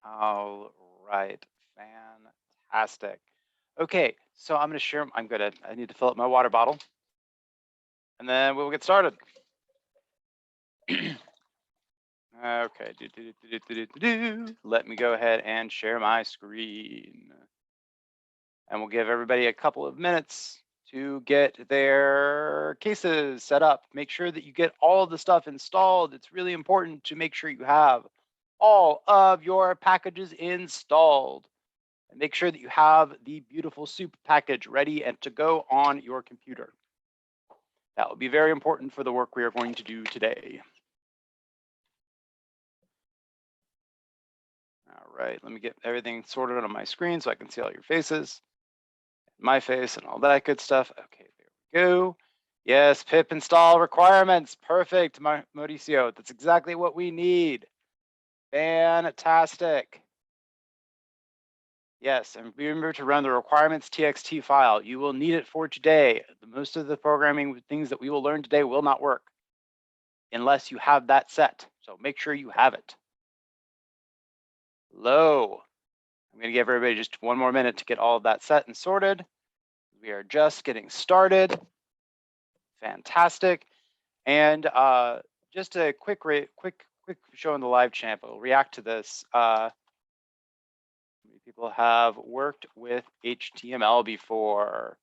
All right, fantastic. Okay, so I'm gonna share, I need to fill up my water bottle and then we'll get started. Okay, let me go ahead and share my screen. And we'll give everybody a couple of minutes to get their cases set up. Make sure that you get all of the stuff installed. It's really important to make sure you have all of your packages installed. And make sure that you have the beautiful soup package ready and to go on your computer. That will be very important for the work we are going to do today. All right, let me get everything sorted on my screen so I can see all your faces, my face, and all that good stuff. Okay, there we go. Yes, pip install requirements. Perfect, Mauricio. That's exactly what we need. Fantastic. Yes, and remember to run the requirements txt file. You will need it for today. Most of the programming things that we will learn today will not work unless you have that set. So make sure you have it. Low. I'm going to give everybody just one more minute to get all of that set and sorted. We are just getting started. Fantastic. And just a quick show in the live chat. We'll react to this. Many people have worked with HTML before?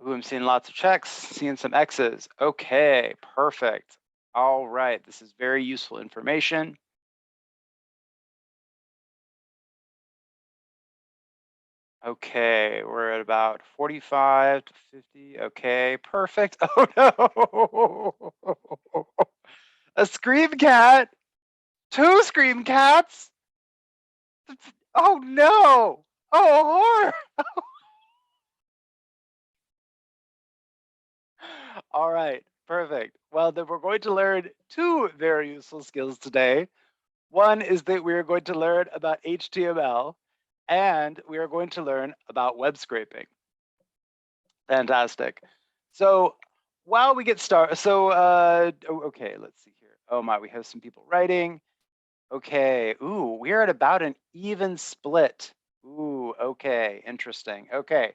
Ooh, I'm seeing lots of checks, seeing some X's. Okay, perfect. All right, this is very useful information. Okay, we're at about 45 to 50. Okay, perfect. Oh no! A scream cat! 2 scream cats! Oh no! Oh, horror! All right, perfect. Well, then we're going to learn 2 very useful skills today. One is that we are going to learn about HTML, and we are going to learn about web scraping. Fantastic. So while we get started, okay, let's see here. Oh my, we have some people writing. Okay, ooh, we're at about an even split. Ooh, okay, interesting. Okay,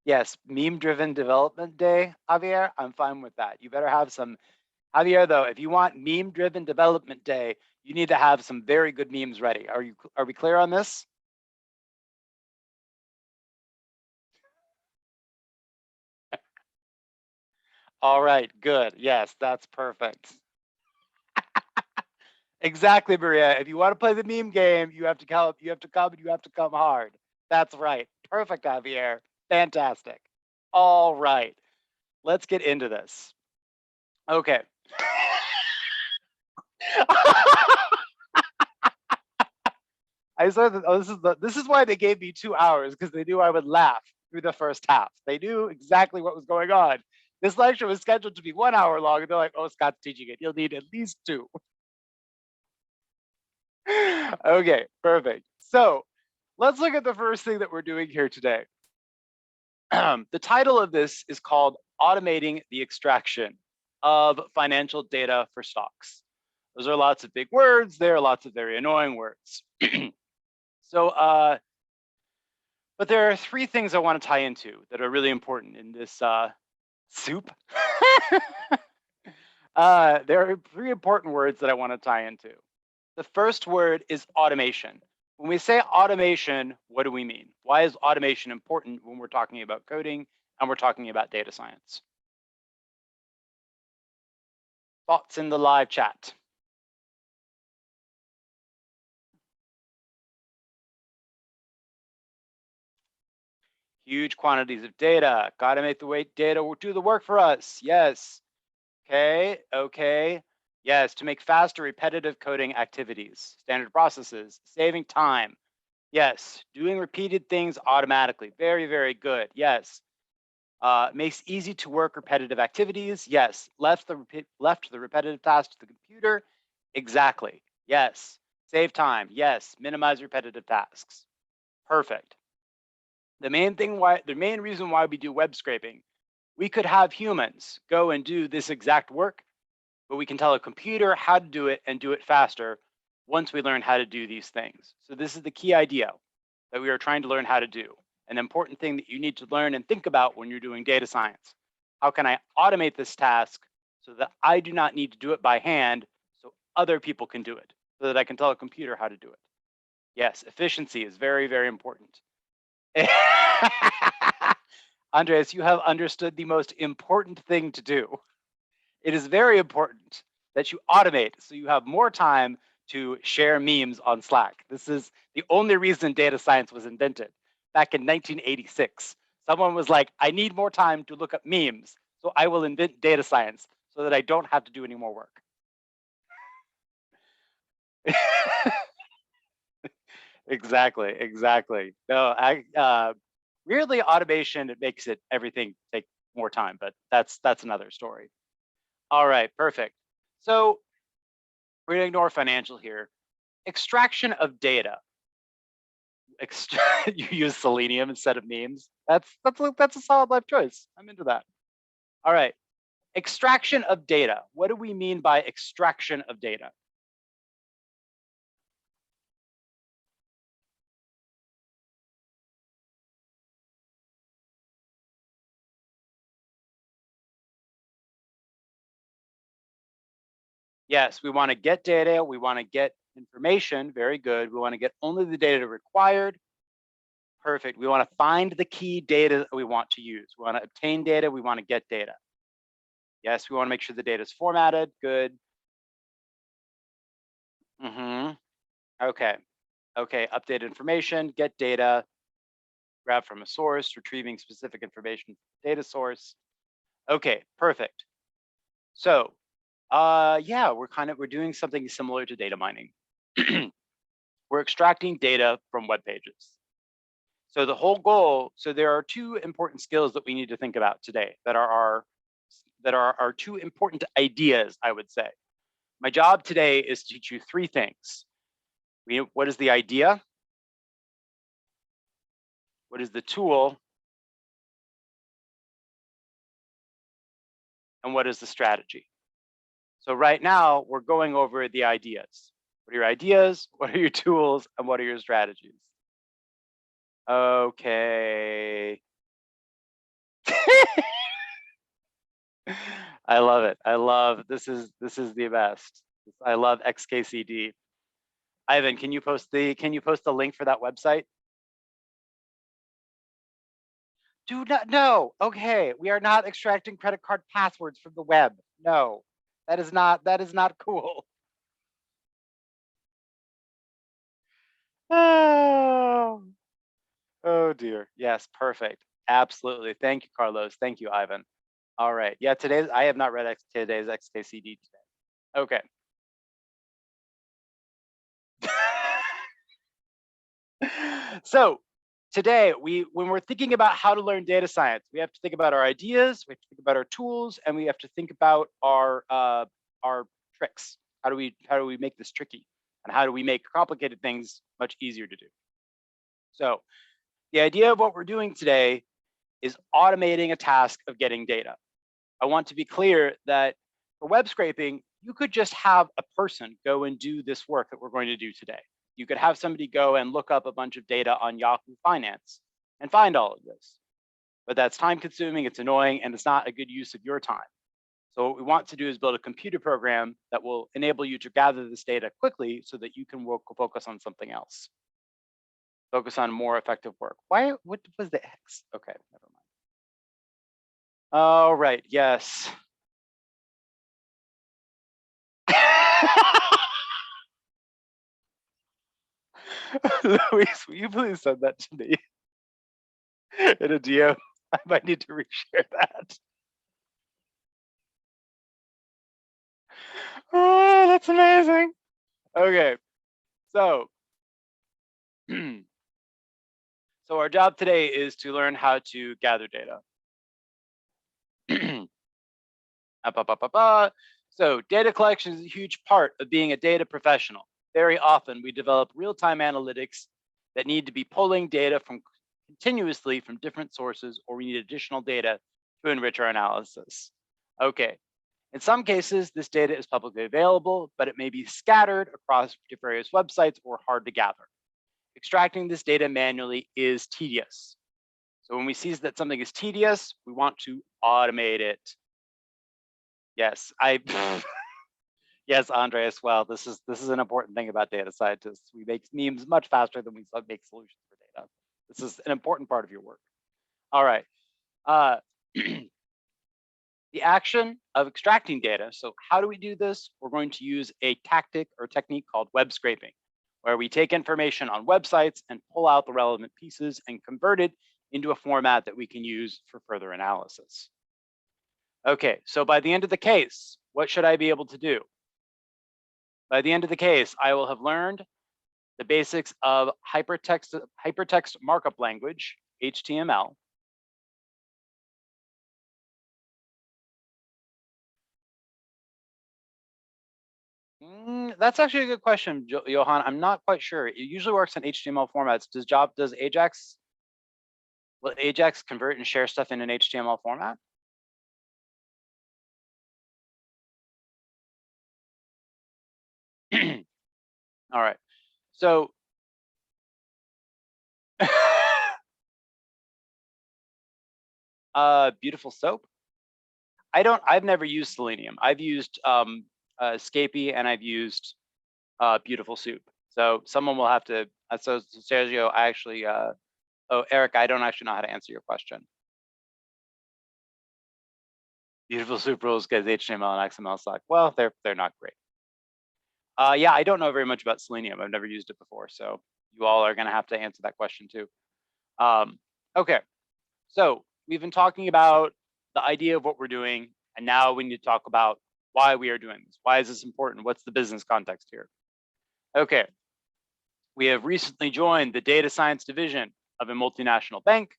yes, meme-driven development day, Javier, I'm fine with that. You better have some, Javier, though, if you want meme-driven development day, you need to have some very good memes ready. Are we clear on this? All right, good. Yes, that's perfect. Exactly, Maria. If you want to play the meme game, you have to come, you have to come, and you have to come hard. That's right. Perfect, Javier. Fantastic. All right. Let's get into this. Okay. I said that, oh, this is why they gave me 2 hours, because they knew I would laugh through the first half. They knew exactly what was going on. This lecture was scheduled to be 1 hour long, and they're like, "Oh, Scott's teaching it. You'll need at least 2." Okay, perfect. So let's look at the first thing that we're doing here today. The title of this is called Automating the Extraction of Financial Data for Stocks. Those are lots of big words. There are lots of very annoying words. So, but there are 3 things I want to tie into that are really important in this soup. There are 3 important words that I want to tie into. The first word is automation. When we say automation, what do we mean? Why is automation important when we're talking about coding and we're talking about data science? Thoughts in the live chat. Huge quantities of data. Got to make the data do the work for us. Yes. Okay. Yes, to make faster repetitive coding activities, standard processes, saving time. Yes, doing repeated things automatically. Very, very good. Yes. Makes easy to work repetitive activities. Yes. Left the repetitive task to the computer. Exactly. Yes. Save time. Yes. Minimize repetitive tasks. Perfect. The main reason why we do web scraping We could have humans go and do this exact work, but we can tell a computer how to do it and do it faster once we learn how to do these things. So this is the key idea that we are trying to learn how to do. An important thing that you need to learn and think about when you're doing data science. How can I automate this task so that I do not need to do it by hand so other people can do it, so that I can tell a computer how to do it? Yes, efficiency is very, very important. Andreas, you have understood the most important thing to do. It is very important that you automate so you have more time to share memes on Slack. This is the only reason data science was invented back in 1986. Someone was like, I need more time to look up memes, so I will invent data science so that I don't have to do any more work. Exactly, exactly. No, weirdly, automation, it makes it everything take more time, but that's another story. All right, perfect. So we're gonna ignore financial here. Extraction of data. You use selenium instead of memes. That's a solid life choice. I'm into that. All right. Extraction of data. What do we mean by extraction of data? Yes, we want to get data. We want to get information. Very good. We want to get only the data required. Perfect. We want to find the key data that we want to use. We want to obtain data. We want to get data. Yes, we want to make sure the data is formatted. Good. Okay. Okay. Update information, get data, grab from a source, retrieving specific information from the data source. Okay, perfect. So, yeah, we're doing something similar to data mining. We're extracting data from web pages. So the whole goal, so there are two important skills that we need to think about today that are our two important ideas, I would say. My job today is to teach you three things. What is the idea? What is the tool? And what is the strategy? So right now we're going over the ideas. What are your ideas? What are your tools? And what are your strategies? Okay. I love it. I love this is the best. I love XKCD. Ivan, can you post the link for that website? Do not no. Okay, we are not extracting credit card passwords from the web. No. That is not cool. Oh. Oh dear. Yes, perfect. Absolutely. Thank you, Carlos. Thank you, Ivan. All right. Yeah, I have not read today's XKCD today. Okay. So today, when we're thinking about how to learn data science, we have to think about our ideas, we have to think about our tools, and we have to think about our tricks. How do we make this tricky? And how do we make complicated things much easier to do? So the idea of what we're doing today is automating a task of getting data. I want to be clear that for web scraping, you could just have a person go and do this work that we're going to do today. You could have somebody go and look up a bunch of data on Yahoo Finance and find all of this. But that's time consuming, it's annoying, and it's not a good use of your time. So what we want to do is build a computer program that will enable you to gather this data quickly so that you can focus on something else. Focus on more effective work. What was the X? Okay, never mind. All right, yes. Luis, will you please send that to me in a DM? I might need to reshare that. Oh, that's amazing. Okay, so so our job today is to learn how to gather data. So data collection is a huge part of being a data professional. Very often we develop real-time analytics that need to be pulling data from continuously from different sources, or we need additional data to enrich our analysis. Okay, in some cases, this data is publicly available, but it may be scattered across various websites or hard to gather. Extracting this data manually is tedious. So when we see that something is tedious, we want to automate it. Yes, yes, Andreas. Well, this is an important thing about data scientists. We make memes much faster than we make solutions for data. This is an important part of your work. All right. The action of extracting data. So how do we do this? We're going to use a tactic or technique called web scraping, where we take information on websites and pull out the relevant pieces and convert it into a format that we can use for further analysis. Okay, so by the end of the case, what should I be able to do? By the end of the case, I will have learned the basics of hypertext markup language, HTML. That's actually a good question, Johan. I'm not quite sure. It usually works in HTML formats. Does Ajax, will Ajax convert and share stuff in an HTML format? All right. So beautiful soap. I've never used Selenium. I've used Scapy and I've used Beautiful Soup. So someone will have to, so Sergio, I actually, oh, Eric, I don't actually know how to answer your question. Beautiful Soup rules because HTML and XML suck. Well, they're not great. Yeah, I don't know very much about Selenium. I've never used it before. So you all are gonna have to answer that question too. Okay, so we've been talking about the idea of what we're doing, and now we need to talk about why we are doing this. Why is this important? What's the business context here? Okay, we have recently joined the data science division of a multinational bank.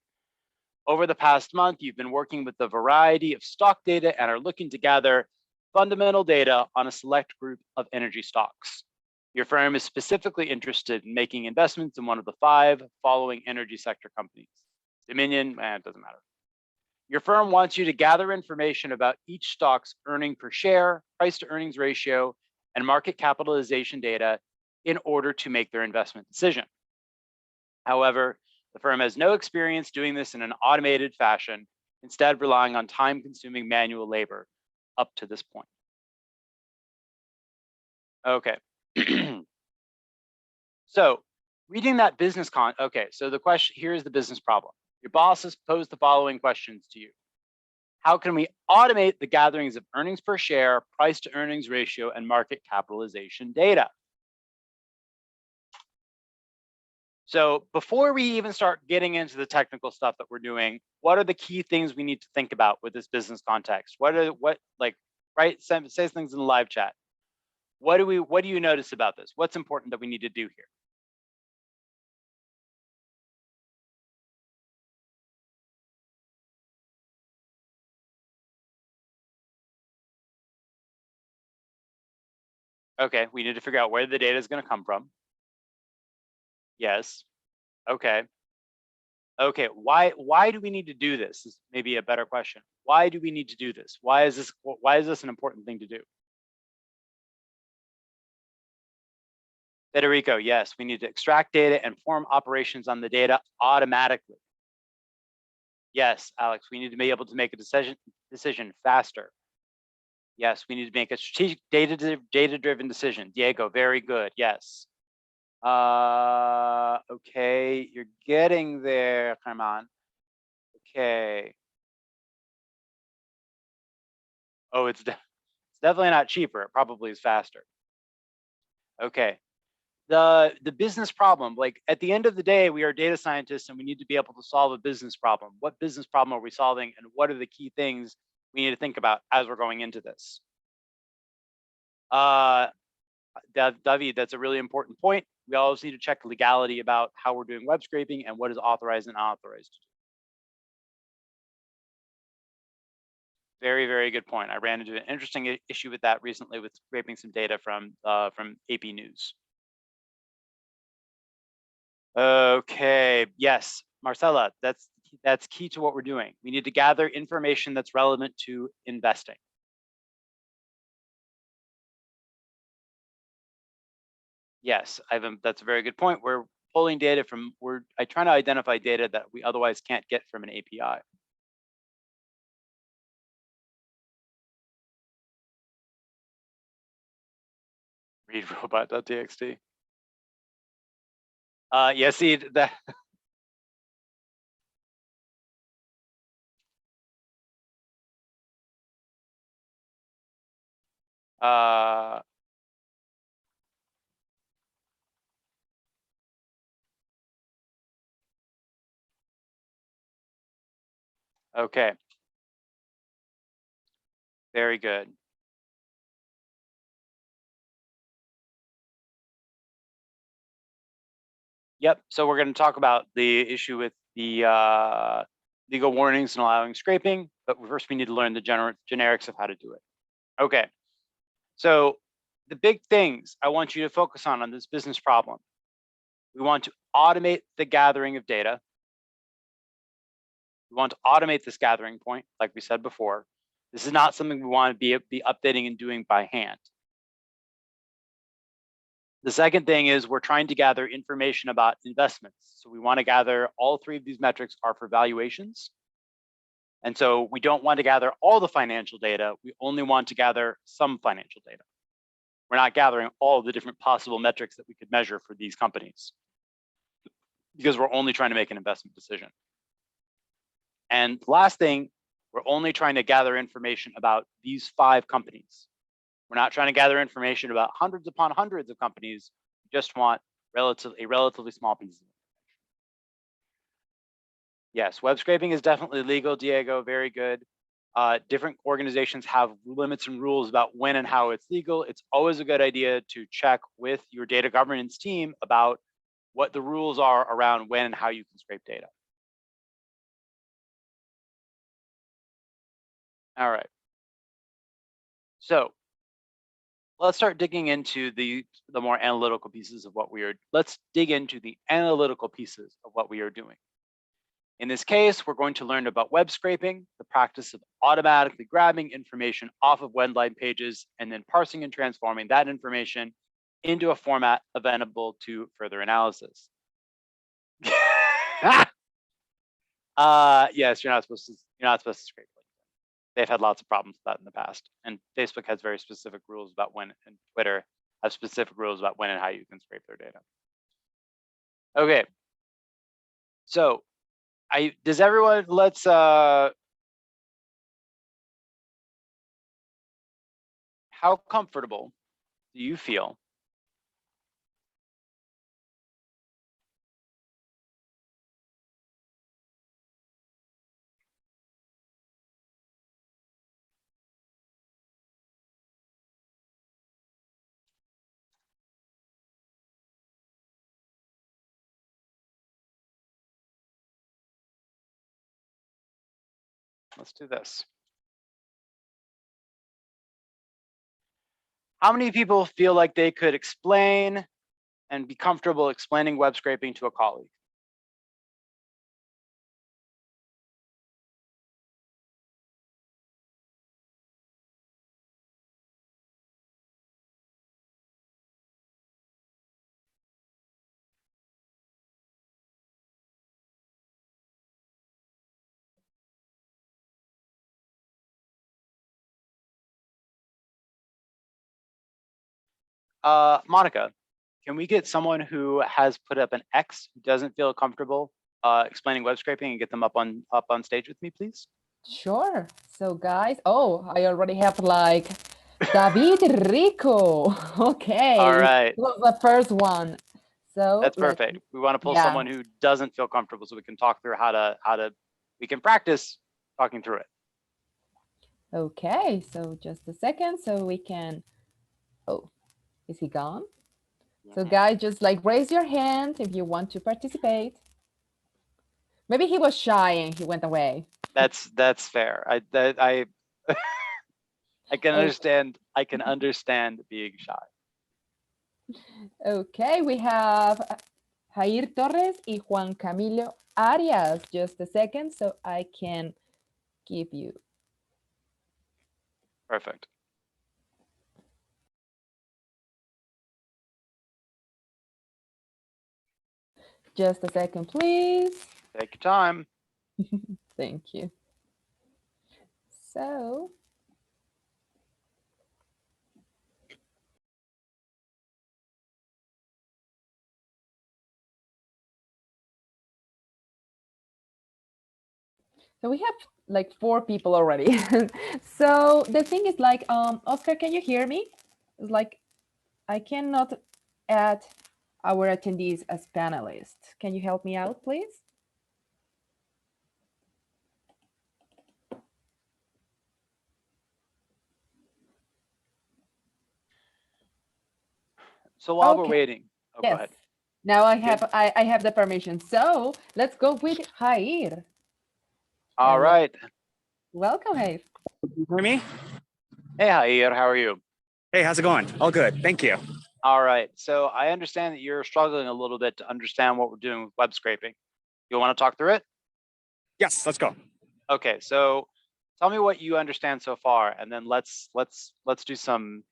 Over the past month, you've been working with a variety of stock data and are looking to gather fundamental data on a select group of energy stocks. Your firm is specifically interested in making investments in one of the 5 following energy sector companies. Dominion, it doesn't matter. Your firm wants you to gather information about each stock's earning per share, price to earnings ratio, and market capitalization data in order to make their investment decision. However, the firm has no experience doing this in an automated fashion, instead relying on time-consuming manual labor up to this point. Okay. So reading that business okay, so the question, here's the business problem. Your boss has posed the following questions to you. How can we automate the gatherings of earnings per share, price to earnings ratio, and market capitalization data? So before we even start getting into the technical stuff that we're doing, what are the key things we need to think about with this business context? Right? Say things in the live chat. What do you notice about this? What's important that we need to do here? Okay, we need to figure out where the data is going to come from. Yes. Okay. Okay, why do we need to do this? Is maybe a better question. Why do we need to do this? Why is this an important thing to do? Federico, yes, we need to extract data and perform operations on the data automatically. Yes, Alex, we need to be able to make a decision faster. Yes, we need to make a strategic data-driven decision. Diego, very good. Yes. Okay, you're getting there. Come on. Okay. Oh, it's definitely not cheaper. It probably is faster. Okay. The business problem, like at the end of the day, we are data scientists and we need to be able to solve a business problem. What business problem are we solving, and what are the key things we need to think about as we're going into this? David, that's a really important point. We always need to check legality about how we're doing web scraping and what is authorized and unauthorized. Very, very good point. I ran into an interesting issue with that recently with scraping some data from AP News. Okay, yes, Marcella, that's that's key to what we're doing. We need to gather information that's relevant to investing. Yes, that's a very good point. We're pulling data from, I try to identify data that we otherwise can't get from an API. Read robot.txt. Yeah, see that. Okay. Very good. Yep. So we're going to talk about the issue with the legal warnings and allowing scraping, but first we need to learn the generics of how to do it. Okay. So the big things I want you to focus on this business problem. We want to automate the gathering of data. We want to automate this gathering point, like we said before. This is not something we want to be updating and doing by hand. The second thing is we're trying to gather information about investments. So we want to gather all three of these metrics are for valuations. And so we don't want to gather all the financial data. We only want to gather some financial data. We're not gathering all the different possible metrics that we could measure for these companies because we're only trying to make an investment decision. And last thing, we're only trying to gather information about these 5 companies. We're not trying to gather information about hundreds upon hundreds of companies. We just want a relatively small piece of it. Yes, web scraping is definitely legal, Diego, very good. Different organizations have limits and rules about when and how it's legal. It's always a good idea to check with your data governance team about what the rules are around when and how you can scrape data. All right. So let's start digging into the more analytical pieces of what we are. Let's dig into the analytical pieces of what we are doing. In this case, we're going to learn about web scraping, the practice of automatically grabbing information off of website pages and then parsing and transforming that information into a format amenable to further analysis. Yes, you're not supposed to scrape. They've had lots of problems with that in the past, and Facebook has very specific rules about when, and Twitter has specific rules about when and how you can scrape their data. Okay, so does everyone, how comfortable do you feel let's do this. How many people feel like they could explain and be comfortable explaining web scraping to a colleague? Monica, can we get someone who has put up an X who doesn't feel comfortable explaining web scraping and get them up on stage with me, please? Sure. So guys, oh, I already have like David Rico. Okay. All right. That was the first one. So that's perfect. We want to pull someone who doesn't feel comfortable so we can talk through we can practice talking through it. Okay, so just a second so we can, oh, is he gone? Yeah. So guys, just like raise your hand if you want to participate. Maybe he was shy and he went away. That's fair. I can understand. I can understand being shy. Okay, we have Jair Torres y Juan Camilo Arias. Just a second so I can give you. Perfect. Just a second, please. Take your time. Thank you. So, we have like 4 people already. So the thing is like, Oscar, can you hear me? It's like I cannot add our attendees as panelists. Can you help me out, please? So while we're Okay. waiting, Yes. go ahead. Now I have the permission. So let's go with Jair. All right. Welcome, Jair. Can you hear me? Hey, Jair, how are you? Hey, how's it going? All good, thank you. All right. So I understand that you're struggling a little bit to understand what we're doing with web scraping. You want to talk through it? Yes, let's go. Okay. So tell me what you understand so far, and then let's do some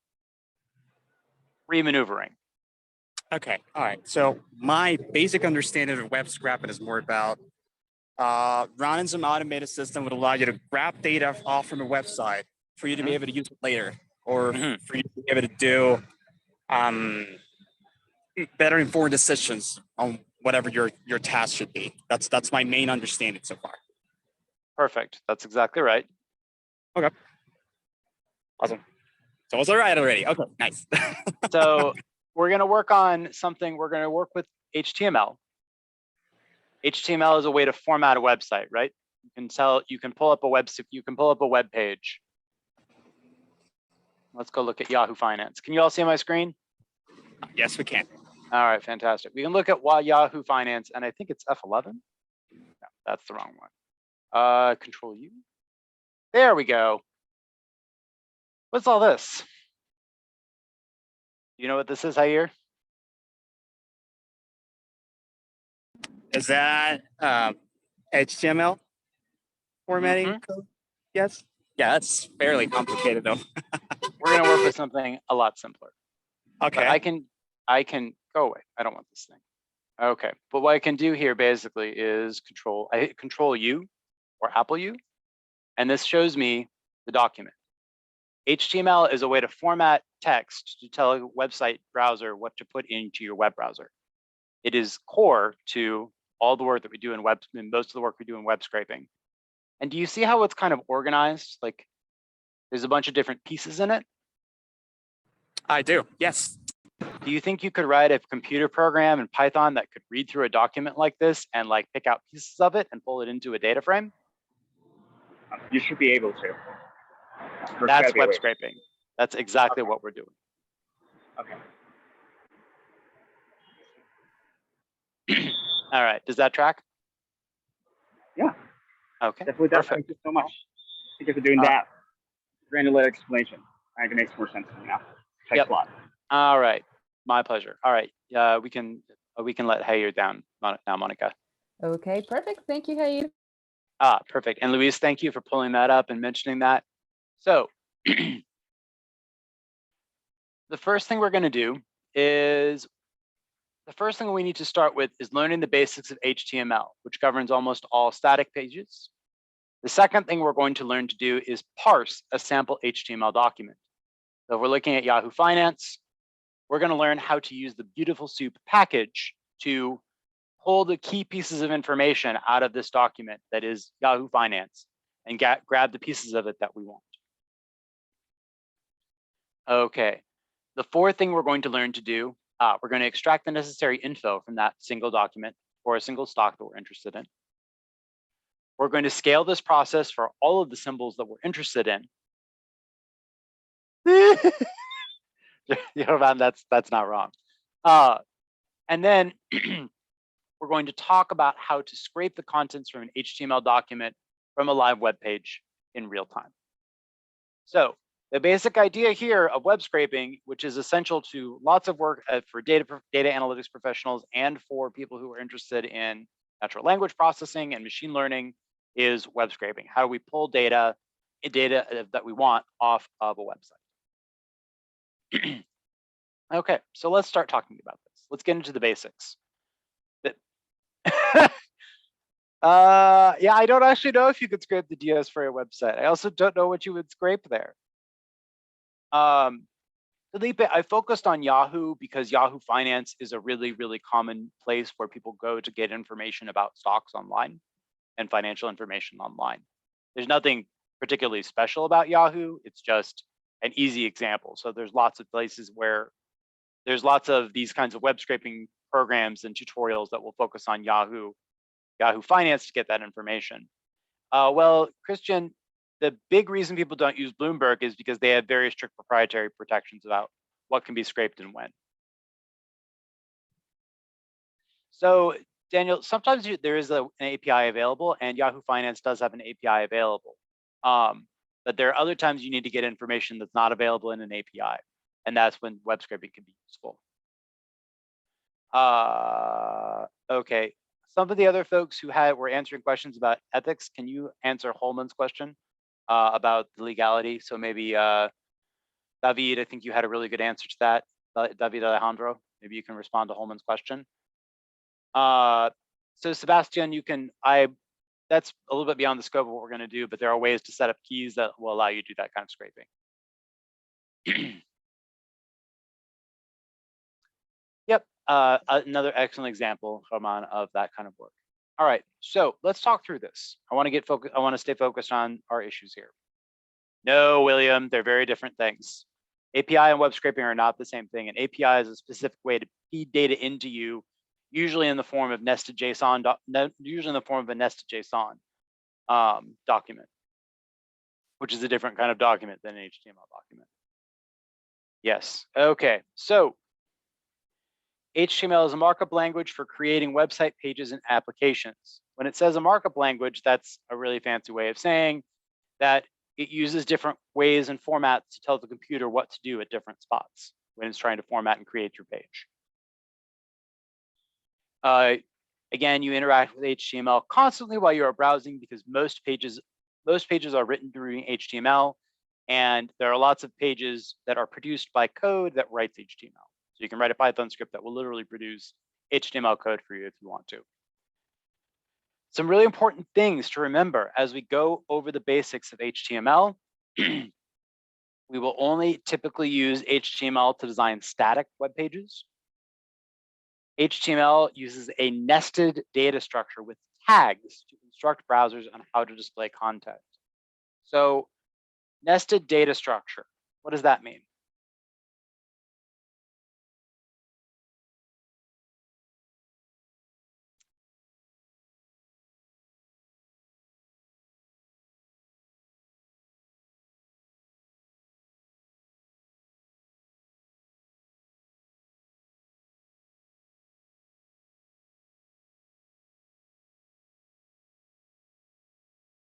re-maneuvering. Okay, all right. So my basic understanding of web scrapping is more about running some automated system would allow you to grab data off from a website for you to be able to use it later, or for you to be able to do better informed decisions on whatever your task should be. That's my main understanding so far. Perfect. That's exactly right. Okay. Awesome. So it's all right already. Okay, nice. So we're going to work on something. We're going to work with HTML. HTML is a way to format a website, right? You can pull up a web page. Let's go look at Yahoo Finance. Can you all see my screen? Yes, we can. All right, fantastic. We can look at Yahoo Finance, and I think it's F11. No, that's the wrong one. Control U. There we go. What's all this? You know what this is, Jair? Is that HTML formatting code? Yes. Yeah, that's fairly complicated though. We're gonna work with something a lot simpler. Okay. But I can go away. I don't want this thing. Okay, but what I can do here basically is I hit Control U or Apple U, and this shows me the document. HTML is a way to format text to tell a website browser what to put into your web browser. It is core to all the work that we do in most of the work we do in web scraping. And do you see how it's kind of organized? Like there's a bunch of different pieces in it. I do, yes. Do you think you could write a computer program in Python that could read through a document like this and like pick out pieces of it and pull it into a data frame? You should be able to. That's web scraping. That's exactly what we're doing. Okay. All right, does that track? Yeah. Okay, definitely does. perfect. Thank you so much. Thank you for doing that granular explanation. I think it makes more sense to me now. Thanks a lot. All right, my pleasure. All right, we can let Jair down now, Monica. Okay, perfect. Thank you, Jair. Perfect. And Luis, thank you for pulling that up and mentioning that. So the first thing we're going to do is the first thing we need to start with is learning the basics of HTML, which governs almost all static pages. The second thing we're going to learn to do is parse a sample HTML document. So if we're looking at Yahoo Finance, we're going to learn how to use the Beautiful Soup package to pull the key pieces of information out of this document that is Yahoo Finance and grab the pieces of it that we want. Okay, the fourth thing we're going to learn to do, we're going to extract the necessary info from that single document or a single stock that we're interested in. We're going to scale this process for all of the symbols that we're interested in. That's not wrong. And then we're going to talk about how to scrape the contents from an HTML document from a live web page in real time. So The basic idea here of web scraping, which is essential to lots of work for data analytics professionals and for people who are interested in natural language processing and machine learning, is web scraping. How do we pull data that we want off of a website? Okay, so let's start talking about this. Let's get into the basics. Yeah, I don't actually know if you could scrape the DS for a website. I also don't know what you would scrape there. Felipe, I focused on Yahoo because Yahoo Finance is a really, really common place where people go to get information about stocks online and financial information online. There's nothing particularly special about Yahoo. It's just an easy example. So there's lots of places where there's lots of these kinds of web scraping programs and tutorials that will focus on Yahoo Finance to get that information. Well, Christian, the big reason people don't use Bloomberg is because they have very strict proprietary protections about what can be scraped and when. So Daniel, sometimes there is an API available, and Yahoo Finance does have an API available. But there are other times you need to get information that's not available in an API, and that's when web scraping can be useful. Okay, some of the other folks who were answering questions about ethics, can you answer Holman's question about the legality? So maybe David, I think you had a really good answer to that. David Alejandro, maybe you can respond to Holman's question. So Sebastian, that's a little bit beyond the scope of what we're going to do, but there are ways to set up keys that will allow you to do that kind of scraping. Yep, another excellent example, Roman, of that kind of work. All right, so let's talk through this. I want to stay focused on our issues here. No, William, they're very different things. API and web scraping are not the same thing. An API is a specific way to feed data into you, usually in the form of nested JSON, usually in the form of a nested JSON document, which is a different kind of document than an HTML document. Yes, okay, so HTML is a markup language for creating website pages and applications. When it says a markup language, that's a really fancy way of saying that it uses different ways and formats to tell the computer what to do at different spots when it's trying to format and create your page. Again, you interact with HTML constantly while you are browsing because most pages are written through HTML, and there are lots of pages that are produced by code that writes HTML. So you can write a Python script that will literally produce HTML code for you if you want to. Some really important things to remember as we go over the basics of HTML. We will only typically use HTML to design static web pages. HTML uses a nested data structure with tags to instruct browsers on how to display content. So nested data structure, what does that mean?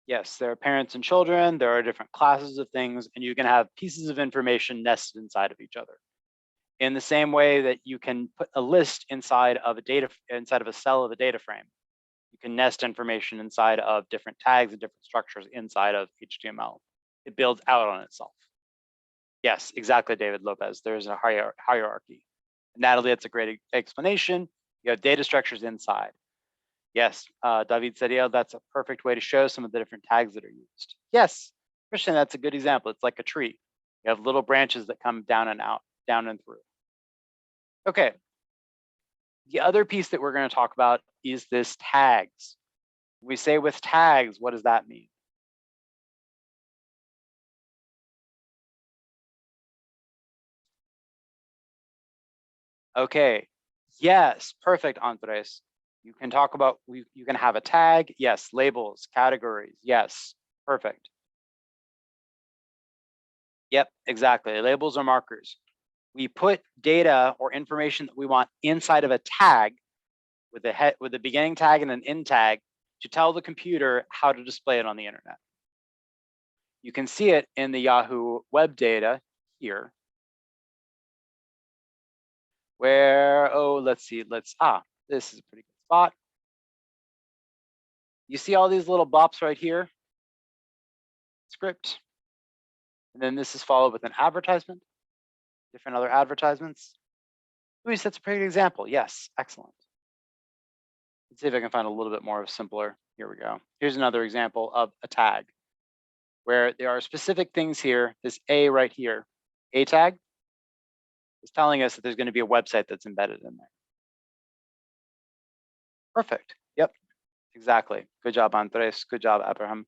Yes, there are parents and children, there are different classes of things, and you can have pieces of information nested inside of each other. In the same way that you can put a list inside of a cell of a data frame, you can nest information inside of different tags and different structures inside of HTML. It builds out on itself. Yes, exactly, David Lopez. There's a hierarchy. Natalie, that's a great explanation. You have data structures inside. Yes, David said, yeah, that's a perfect way to show some of the different tags that are used. Yes, Christian, that's a good example. It's like a tree. You have little branches that come down and out, down and through. Okay. The other piece that we're going to talk about is this tags. We say with tags, what does that mean? Okay. Yes, perfect, Andres. You can talk about, you can have a tag. Yes, labels, categories. Yes, perfect. Yep, exactly. Labels are markers. We put data or information that we want inside of a tag with a beginning tag and an end tag to tell the computer how to display it on the internet. You can see it in the Yahoo web data here, where, let's see, this is a pretty good spot. You see all these little bops right here? Script. And then this is followed with an advertisement, different other advertisements. Luis, that's a pretty good example. Yes, excellent. Let's see if I can find a little bit more of simpler. Here we go. Here's another example of a tag where there are specific things here. This A right here, A tag, is telling us that there's going to be a website that's embedded in there. Perfect. Yep, exactly. Good job, Andres. Good job, Abraham.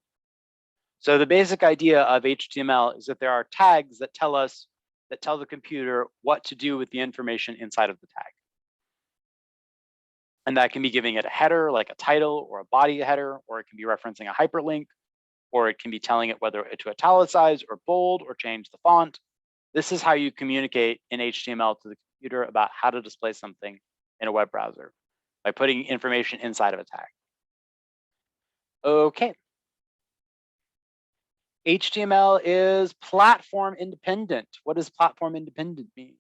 So the basic idea of HTML is that there are tags that tell the computer what to do with the information inside of the tag. And that can be giving it a header, like a title or a body header, or it can be referencing a hyperlink, or it can be telling it whether to italicize or bold or change the font. This is how you communicate in HTML to the computer about how to display something in a web browser, by putting information inside of a tag. Okay. HTML is platform independent. What does platform independent mean?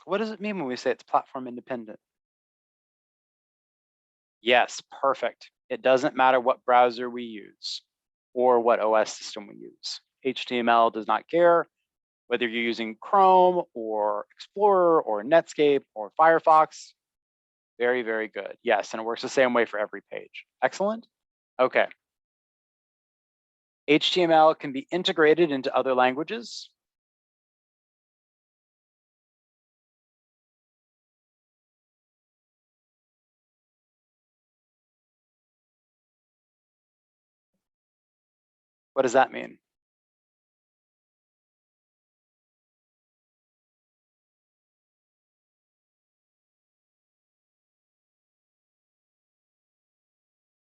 What does it mean when we say it's platform independent? Yes, perfect. It doesn't matter what browser we use or what OS system we use. HTML does not care whether you're using Chrome or Explorer or Netscape or Firefox. Very, very good. Yes, and it works the same way for every page. Excellent. Okay. HTML can be integrated into other languages. What does that mean?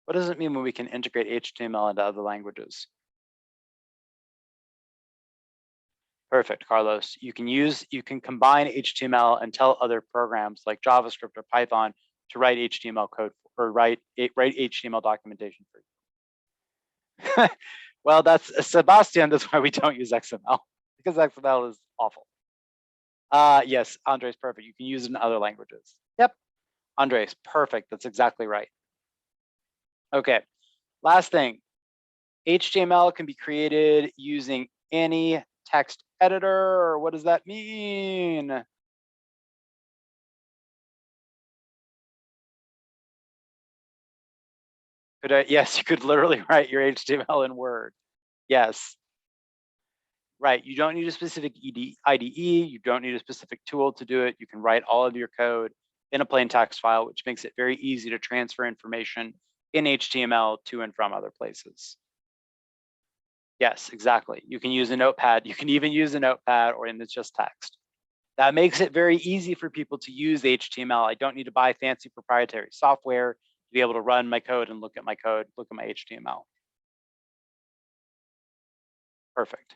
What does it mean when we can integrate HTML into other languages? Perfect, Carlos. You can combine HTML and tell other programs like JavaScript or Python to write HTML code or write HTML documentation for you. Well, that's Sebastian. That's why we don't use XML, because XML is awful. Yes, Andres, perfect. You can use it in other languages. Yep, Andres, perfect. That's exactly right. Okay, last thing. HTML can be created using any text editor. What does that mean? Yes, you could literally write your HTML in Word. Yes. Right, you don't need a specific IDE, you don't need a specific tool to do it. You can write all of your code in a plain text file, which makes it very easy to transfer information in HTML to and from other places. Yes, exactly. You can use a notepad. You can even use a notepad or in it's just text. That makes it very easy for people to use HTML. I don't need to buy fancy proprietary software to be able to run my code and look at my code, look at my HTML. Perfect.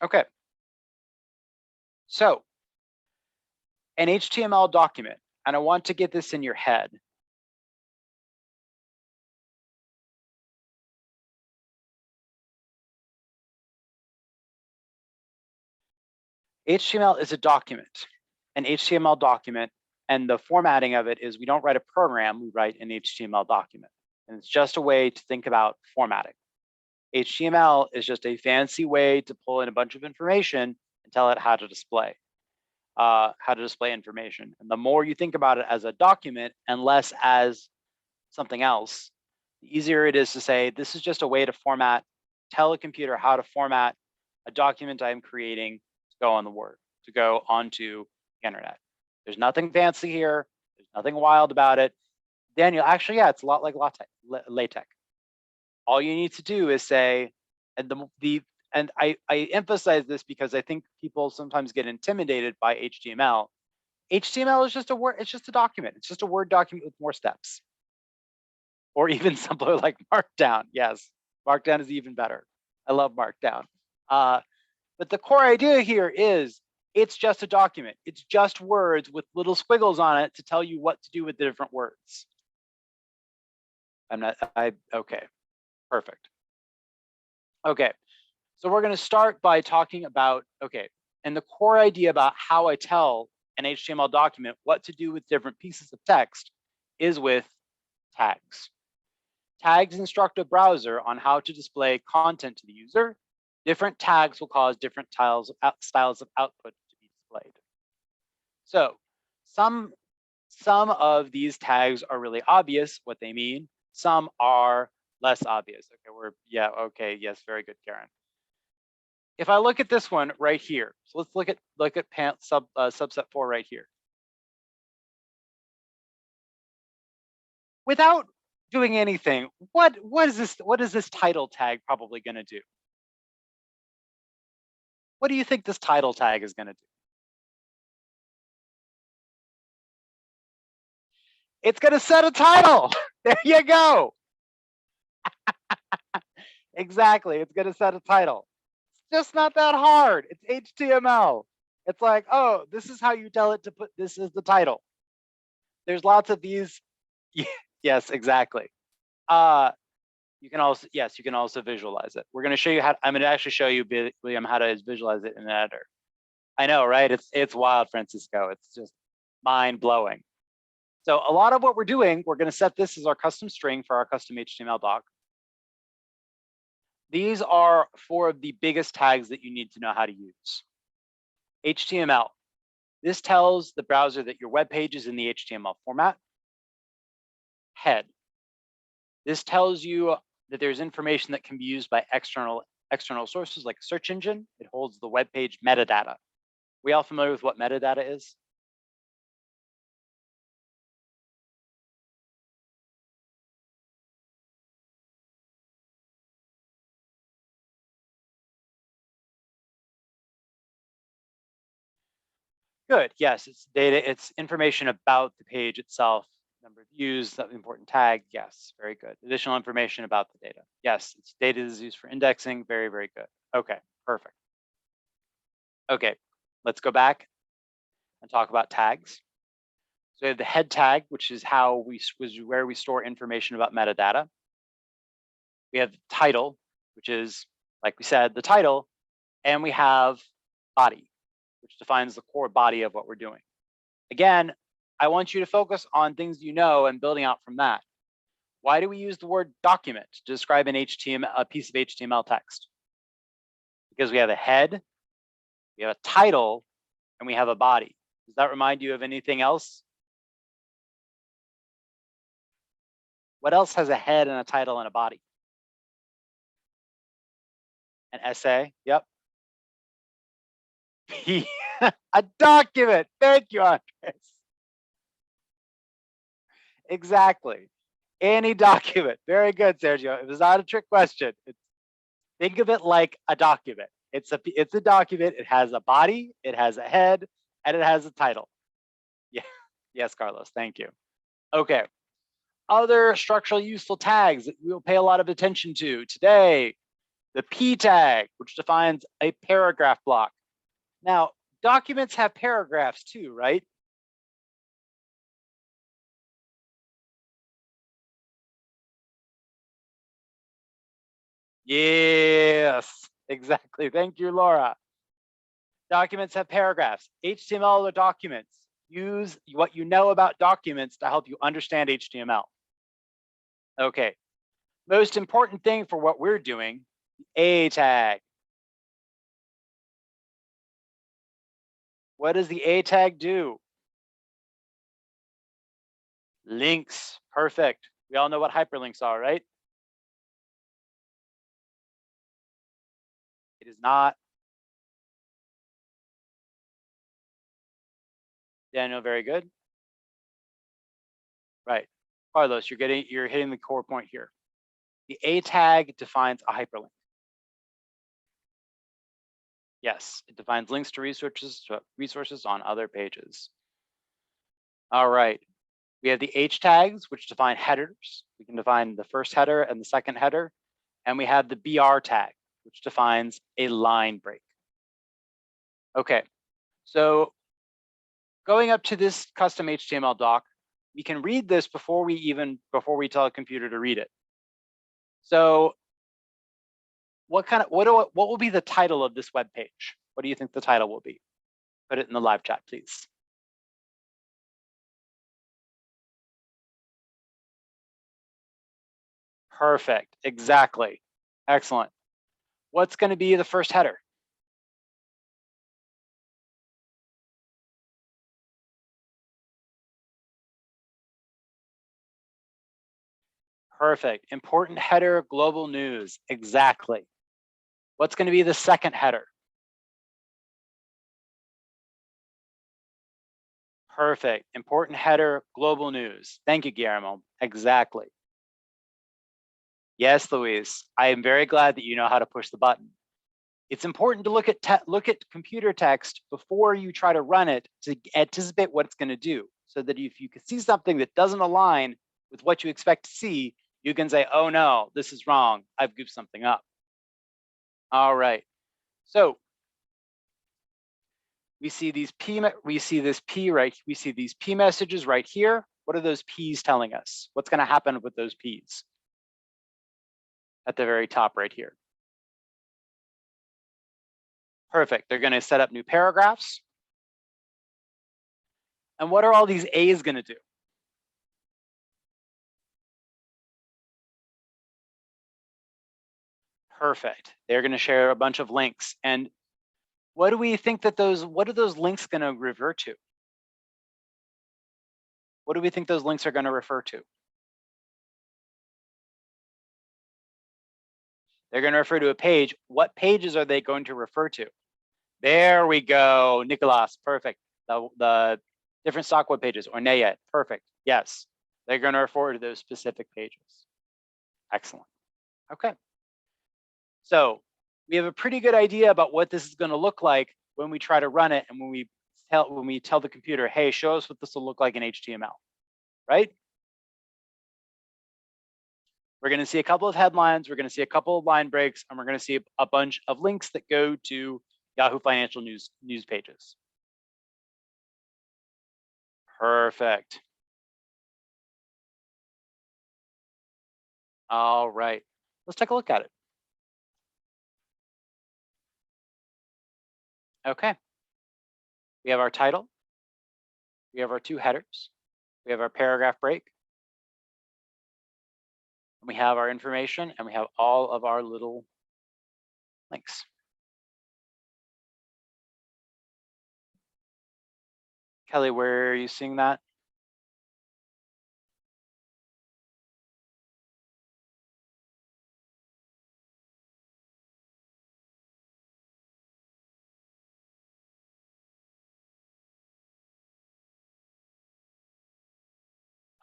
Okay. So an HTML document, and I want to get this in your head. HTML is a document, an HTML document, and the formatting of it is we don't write a program, we write an HTML document. And it's just a way to think about formatting. HTML is just a fancy way to pull in a bunch of information and tell it how to display information. And the more you think about it as a document and less as something else, the easier it is to say, this is just a way to tell a computer how to format a document I'm creating to go on the Word, to go onto the internet. There's nothing fancy here. There's nothing wild about it. Daniel, actually, yeah, it's a lot like LaTeX. All you need to do is say, and I emphasize this because I think people sometimes get intimidated by HTML. HTML is just a word, it's just a document. It's just a Word document with more steps. Or even simpler like Markdown. Yes, Markdown is even better. I love Markdown. But the core idea here is It's just a document. It's just words with little squiggles on it to tell you what to do with the different words. Okay, perfect. Okay, so we're gonna start by talking about, okay, and the core idea about how I tell an HTML document what to do with different pieces of text is with tags. Tags instruct a browser on how to display content to the user. Different tags will cause different styles of output to be displayed. So some of these tags are really obvious what they mean. Some are less obvious. Okay, okay, yes, very good, Karen. If I look at this one right here, so let's look at subset 4 right here. Without doing anything, what is this title tag probably going to do? What do you think this title tag is going to do? It's going to set a title. There you go. Exactly. It's going to set a title. It's just not that hard. It's HTML. It's like, oh, this is how you tell it to put this as the title. There's lots of these. Yes, exactly. You can also visualize it. We're going to show you how. I'm going to actually show you, William, how to visualize it in an editor. I know, right? It's wild, Francisco. It's just mind blowing. So a lot of what we're doing, we're going to set this as our custom string for our custom HTML doc. These are 4 of the biggest tags that you need to know how to use. HTML. This tells the browser that your web page is in the HTML format. Head. This tells you that there's information that can be used by external sources like a search engine. It holds the web page metadata. We all familiar with what metadata is? Good. Yes, it's data. It's information about the page itself. Number of views, that important tag. Yes, very good. Additional information about the data. Yes, it's data is used for indexing. Very, very good. Okay, perfect. Okay, let's go back and talk about tags. So we have the head tag, which is where we store information about metadata. We have the title, which is, like we said, the title, and we have body, which defines the core body of what we're doing. Again, I want you to focus on things you know and building out from that. Why do we use the word document to describe a piece of HTML text? Because we have a head, we have a title, and we have a body. Does that remind you of anything else? What else has a head and a title and a body? An essay, yep. A document, thank you, Andres. Exactly, any document. Very good, Sergio. It was not a trick question. Think of it like a document. It's a document. It has a body, it has a head, and it has a title. Yeah, yes, Carlos, thank you. Okay, other structurally useful tags that we'll pay a lot of attention to today. The P tag, which defines a paragraph block. Now, documents have paragraphs too, right? Yes, exactly. Thank you, Laura. Documents have paragraphs. HTML are documents. Use what you know about documents to help you understand HTML. Okay, most important thing for what we're doing, A tag. What does the A tag do? Links, perfect. We all know what hyperlinks are, right? It is not. Daniel, very good. Right. Carlos, you're hitting the core point here. The A tag defines a hyperlink. Yes, it defines links to resources on other pages. All right. We have the H tags, which define headers. We can define the first header and the second header. And we have the BR tag, which defines a line break. Okay, So going up to this custom HTML doc, we can read this before we tell a computer to read it. So what will be the title of this web page? What do you think the title will be? Put it in the live chat, please. Perfect, exactly. Excellent. What's going to be the first header? Perfect. Important header, global news. Exactly. What's going to be the second header? Perfect. Important header, global news. Thank you, Guillermo. Exactly. Yes, Louise. I am very glad that you know how to push the button. It's important to look at computer text before you try to run it to anticipate what it's going to do, so that if you can see something that doesn't align with what you expect to see, you can say, "Oh no, this is wrong. I've goofed something up." All right. So we see these P messages right here. What are those P's telling us? What's going to happen with those P's? At the very top right here. Perfect. They're going to set up new paragraphs. And what are all these A's going to do? Perfect. They're going to share a bunch of links. And what do we think that what are those links going to revert to? What do we think those links are going to refer to? They're going to refer to a page. What pages are they going to refer to? There we go, Nicolas. Perfect. The different stock web pages, or Nayet. Perfect. Yes, they're going to refer to those specific pages. Excellent. Okay. So we have a pretty good idea about what this is going to look like when we try to run it, and when we tell the computer, "Hey, show us what this will look like in HTML." Right? We're going to see a couple of headlines, we're going to see a couple of line breaks, and we're going to see a bunch of links that go to Yahoo Financial news pages. Perfect. All right, let's take a look at it. Okay. We have our title. We have our two headers. We have our paragraph break. And we have our information, and we have all of our little links. Kelly, where are you seeing that?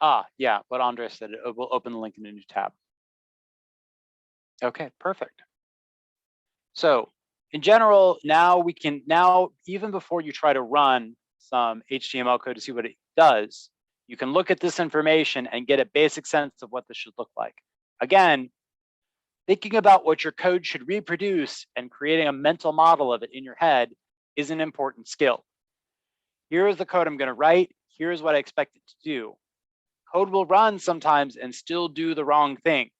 Ah, yeah, what Andres said, it will open the link in a new tab. Okay, perfect. So in general, now even before you try to run some HTML code to see what it does, you can look at this information and get a basic sense of what this should look like. Again, thinking about what your code should reproduce and creating a mental model of it in your head is an important skill. Here is the code I'm going to write. Here's what I expect it to do. Code will run sometimes and still do the wrong thing.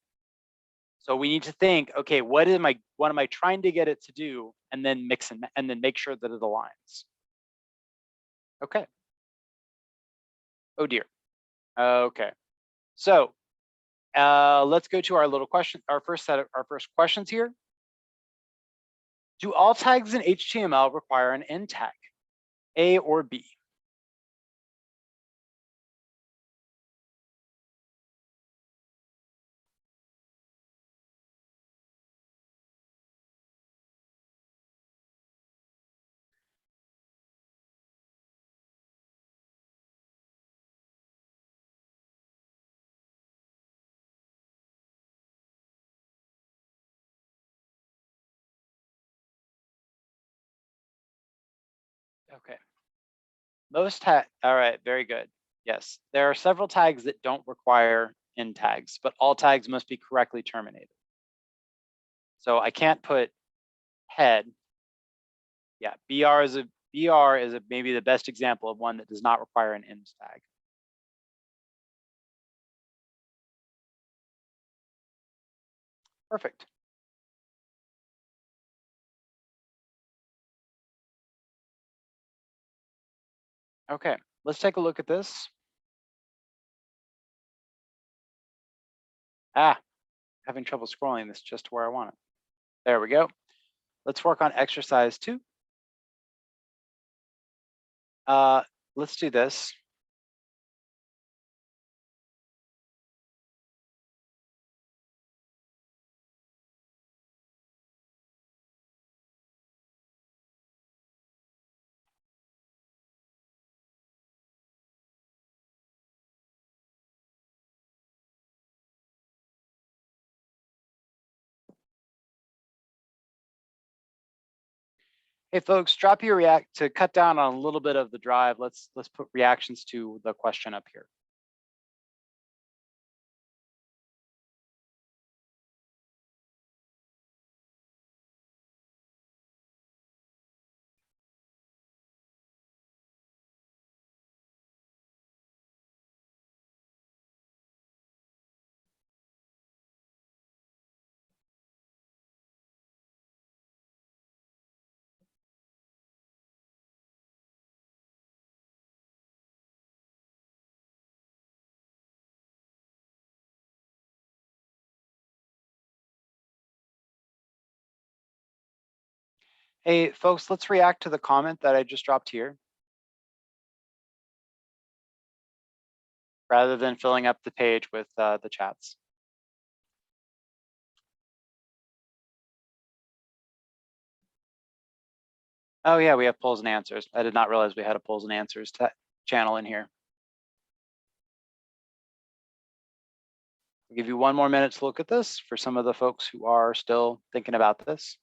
So we need to think, okay, what am I trying to get it to do, and then mix and then make sure that it aligns. Okay. Oh dear. Okay. So let's go to our little question, our first questions here. Do all tags in HTML require an end tag, A or B? Okay. All right, very good. Yes, there are several tags that don't require end tags, but all tags must be correctly terminated. So I can't put head. Yeah, BR BR is maybe the best example of one that does not require an end tag. Perfect. Okay, let's take a look at this. Having trouble scrolling this just to where I want it. There we go. Let's work on exercise 2. Let's do this. Hey folks, drop your react to cut down on a little bit of the drive. Let's put reactions to the question up here. Hey folks, let's react to the comment that I just dropped here. Rather than filling up the page with the chats. Oh yeah, we have polls and answers. I did not realize we had a polls and answers channel in here. I'll give you one more minute to look at this for some of the folks who are still thinking about this.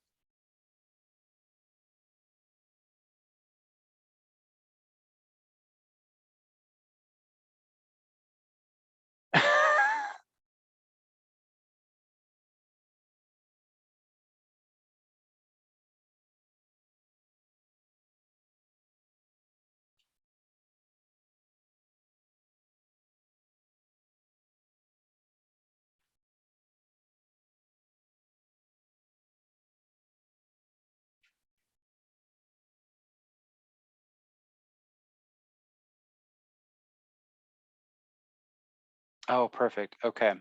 Oh, perfect. Okay.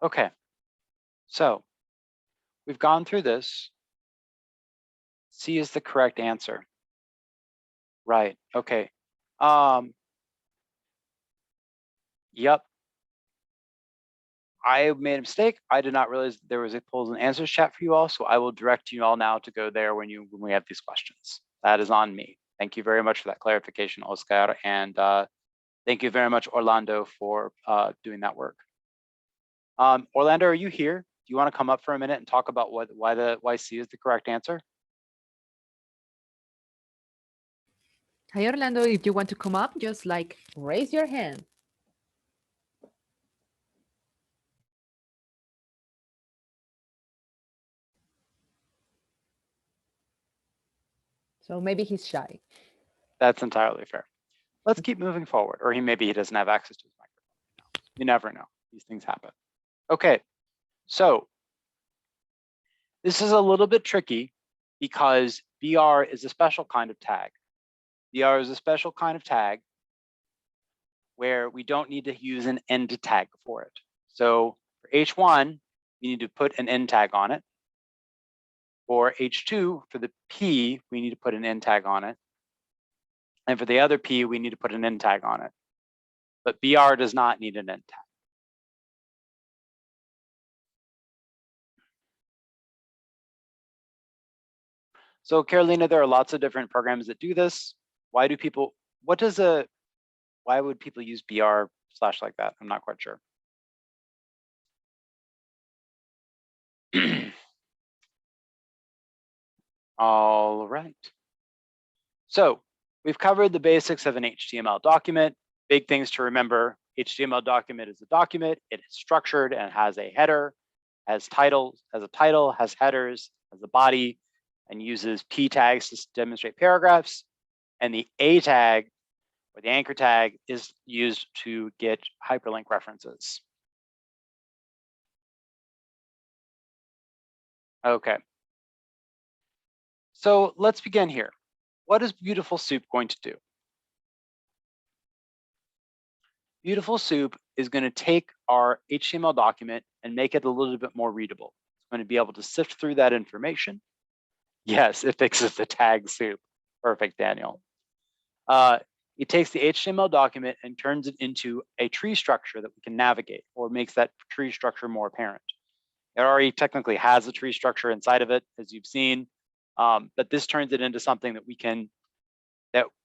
Okay. So we've gone through this. C is the correct answer. Right. Okay. Yep. I made a mistake. I did not realize there was a polls and answers chat for you all, so I will direct you all now to go there when we have these questions. That is on me. Thank you very much for that clarification, Oscar, and thank you very much, Orlando, for doing that work. Orlando, are you here? Do you want to come up for a minute and talk about why C is the correct answer? Hi, Orlando, if you want to come up, just like raise your hand. So maybe he's shy. That's entirely fair. Let's keep moving forward, or maybe he doesn't have access to his microphone. You never know. These things happen. Okay, so this is a little bit tricky because BR is a special kind of tag. BR is a special kind of tag where we don't need to use an end tag for it. So for H1, we need to put an end tag on it. For H2, for the P, we need to put an end tag on it. And for the other P, we need to put an end tag on it. But BR does not need an end tag. So Carolina, there are lots of different programs that do this. Why would people use BR / like that? I'm not quite sure. All right. So we've covered the basics of an HTML document. Big things to remember: HTML document is a document. It is structured and has a header, has a title, has headers, has a body, and uses p tags to demonstrate paragraphs. And the a tag, or the anchor tag, is used to get hyperlink references. Okay. So let's begin here. What is Beautiful Soup going to do? Beautiful Soup is going to take our HTML document and make it a little bit more readable. It's going to be able to sift through that information. Yes, it fixes the tag soup. Perfect, Daniel. It takes the HTML document and turns it into a tree structure that we can navigate, or makes that tree structure more apparent. It already technically has a tree structure inside of it, as you've seen, but this turns it into something that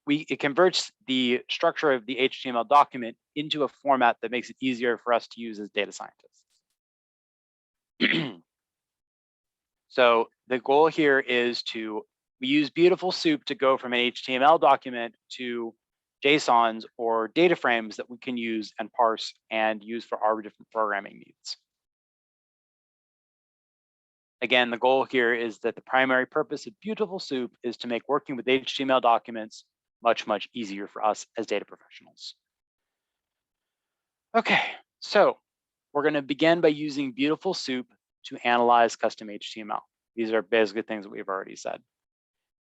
it converts the structure of the HTML document into a format that makes it easier for us to use as data scientists. So the goal here is we use Beautiful Soup to go from an HTML document to JSONs or data frames that we can use and parse and use for our different programming needs. Again, the goal here is that the primary purpose of Beautiful Soup is to make working with HTML documents much, much easier for us as data professionals. Okay, so we're going to begin by using Beautiful Soup to analyze custom HTML. These are basically things that we've already said.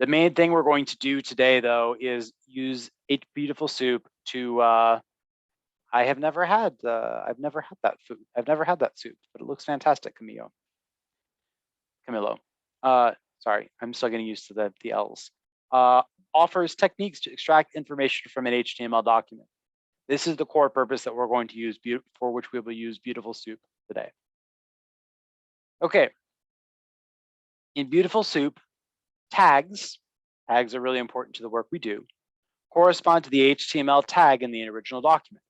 The main thing we're going to do today, though, is use Beautiful Soup to. I've never had that food. I've never had that soup, but it looks fantastic, Camilo. Sorry, I'm still getting used to the L's. Offers techniques to extract information from an HTML document. This is the core purpose that we're going to use, for which we will use Beautiful Soup today. Okay. In Beautiful Soup, tags are really important to the work we do, correspond to the HTML tag in the original document.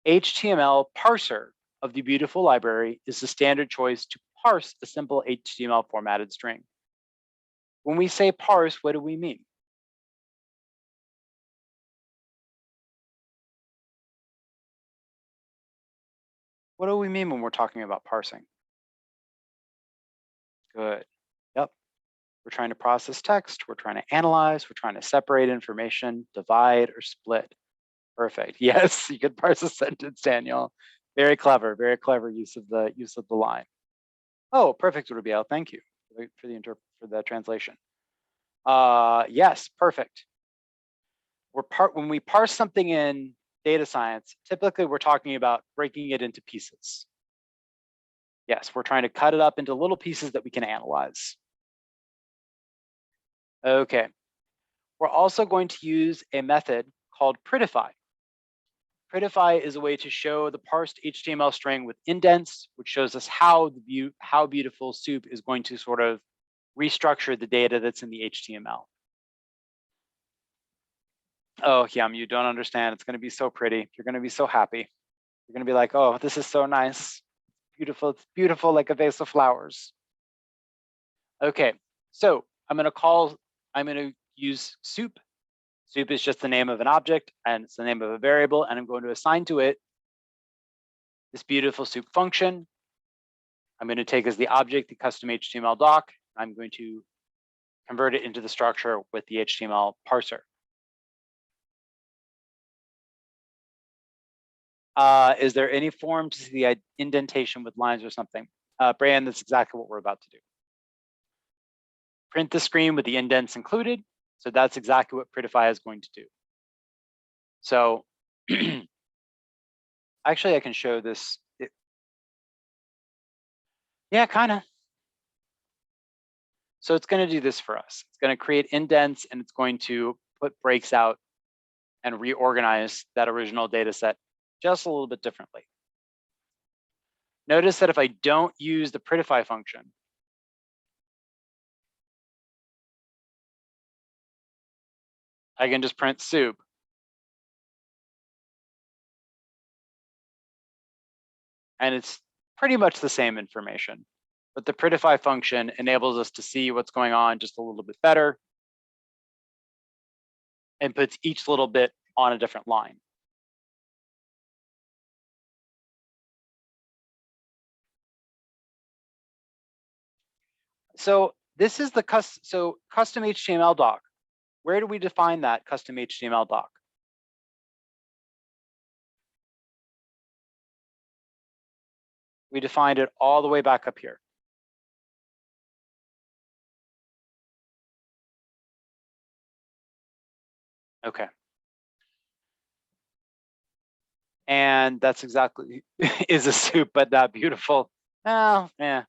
HTML parser of the Beautiful library is the standard choice to parse a simple HTML formatted string. When we say parse, what do we mean? What do we mean when we're talking about parsing? Good. Yep. We're trying to process text. We're trying to analyze. We're trying to separate information, divide or split. Perfect. Yes, you could parse a sentence, Daniel. Very clever use of the line. Oh, perfect, Rubiel. Thank you for the translation. Yes, perfect. When we parse something in data science, typically we're talking about breaking it into pieces. Yes, we're trying to cut it up into little pieces that we can analyze. Okay. We're also going to use a method called prettify. Prettify is a way to show the parsed HTML string with indents, which shows us how Beautiful Soup is going to sort of restructure the data that's in the HTML. Oh, Hyam, you don't understand. It's going to be so pretty. You're going to be so happy. You're going to be like, oh, this is so nice. Beautiful. It's beautiful like a vase of flowers. Okay, so I'm going to use soup. Soup is just the name of an object and it's the name of a variable, and I'm going to assign to it this Beautiful Soup function. I'm going to take as the object the custom HTML doc. I'm going to convert it into the structure with the HTML parser. Is there any form to see the indentation with lines or something? Brian, that's exactly what we're about to do. Print the screen with the indents included. So that's exactly what prettify is going to do. So actually, I can show this. Yeah, kind of. So it's going to do this for us. It's going to create indents and it's going to put breaks out and reorganize that original data set just a little bit differently. Notice that if I don't use the prettify function, I can just print soup. And it's pretty much the same information. But the prettify function enables us to see what's going on just a little bit better and puts each little bit on a different line. So this is the custom HTML doc. Where do we define that custom HTML doc? We defined it all the way back up here. Okay. And that's exactly is a soup, but not beautiful. Well, yeah.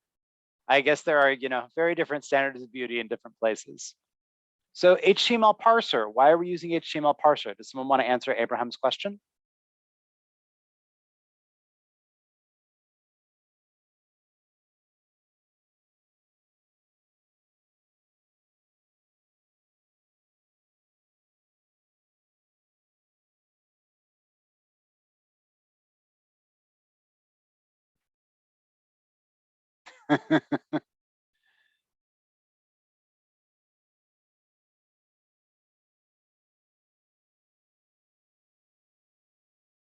I guess there are, very different standards of beauty in different places. So HTML parser, why are we using HTML parser? Does someone want to answer Abraham's question?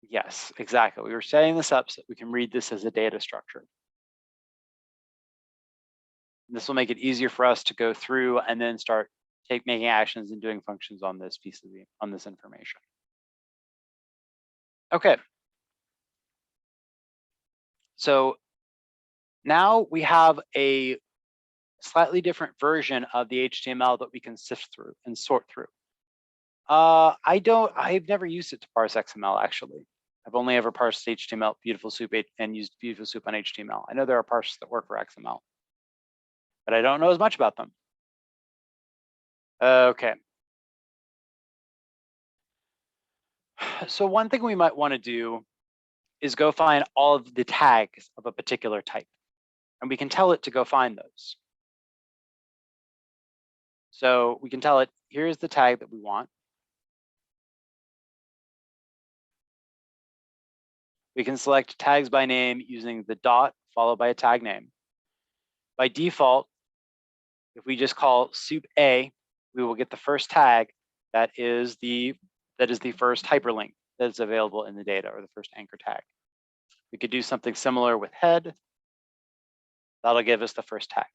Yes, exactly. We were setting this up so that we can read this as a data structure. And this will make it easier for us to go through and then start making actions and doing functions on this piece of on this information. Okay. So now we have a slightly different version of the HTML that we can sift through and sort through. I've never used it to parse XML actually. I've only ever parsed HTML, Beautiful Soup, and used Beautiful Soup on HTML. I know there are parsers that work for XML, but I don't know as much about them. Okay. So one thing we might want to do is go find all of the tags of a particular type, and we can tell it to go find those. So we can tell it, here's the tag that we want. We can select tags by name using the dot followed by a tag name. By default, if we just call soup A, we will get the first tag that is the first hyperlink that is available in the data, or the first anchor tag. We could do something similar with head. That'll give us the first tag.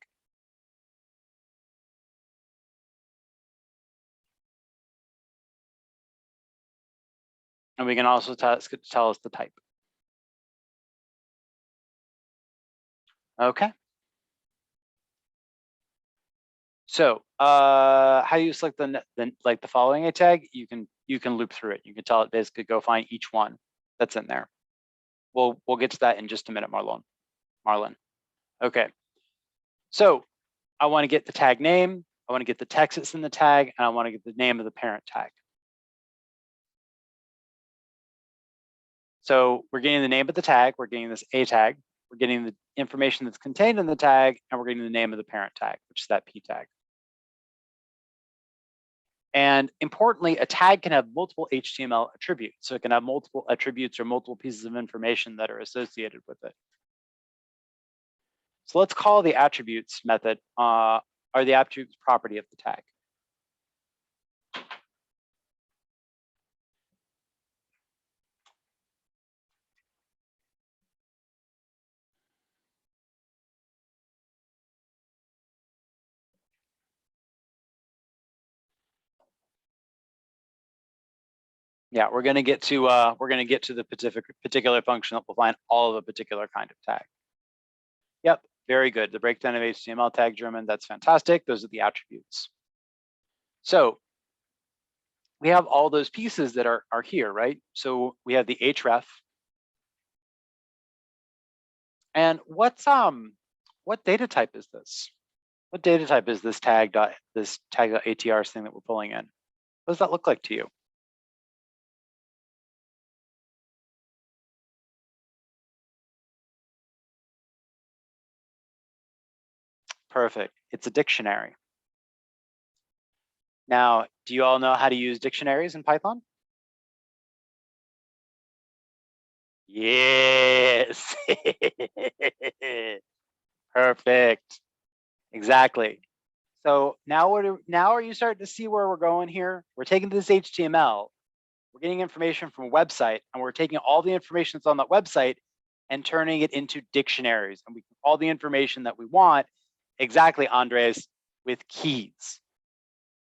And we can also tell us the type. Okay. So how do you select the following a tag? You can loop through it. You can tell it basically go find each one that's in there. We'll get to that in just a minute, Marlon. Okay. So I want to get the tag name, I want to get the text that's in the tag, and I want to get the name of the parent tag. So we're getting the name of the tag, we're getting this A tag, we're getting the information that's contained in the tag, and we're getting the name of the parent tag, which is that P tag. And importantly, a tag can have multiple HTML attributes. So it can have multiple attributes or multiple pieces of information that are associated with it. So let's call the attributes method, or the attributes property of the tag. Yeah, we're going to get to the particular function that will find all of a particular kind of tag. Yep, very good. The breakdown of HTML tag German, that's fantastic. Those are the attributes. So we have all those pieces that are here, right? So we have the href. And what data type is this? What data type is this tag.atr's thing that we're pulling in? What does that look like to you? Perfect. It's a dictionary. Now, do you all know how to use dictionaries in Python? Yes. Perfect. Exactly. So now are you starting to see where we're going here? We're taking this HTML, we're getting information from a website, and we're taking all the information that's on that website and turning it into dictionaries. And we can all the information that we want, exactly, Andres, with keys.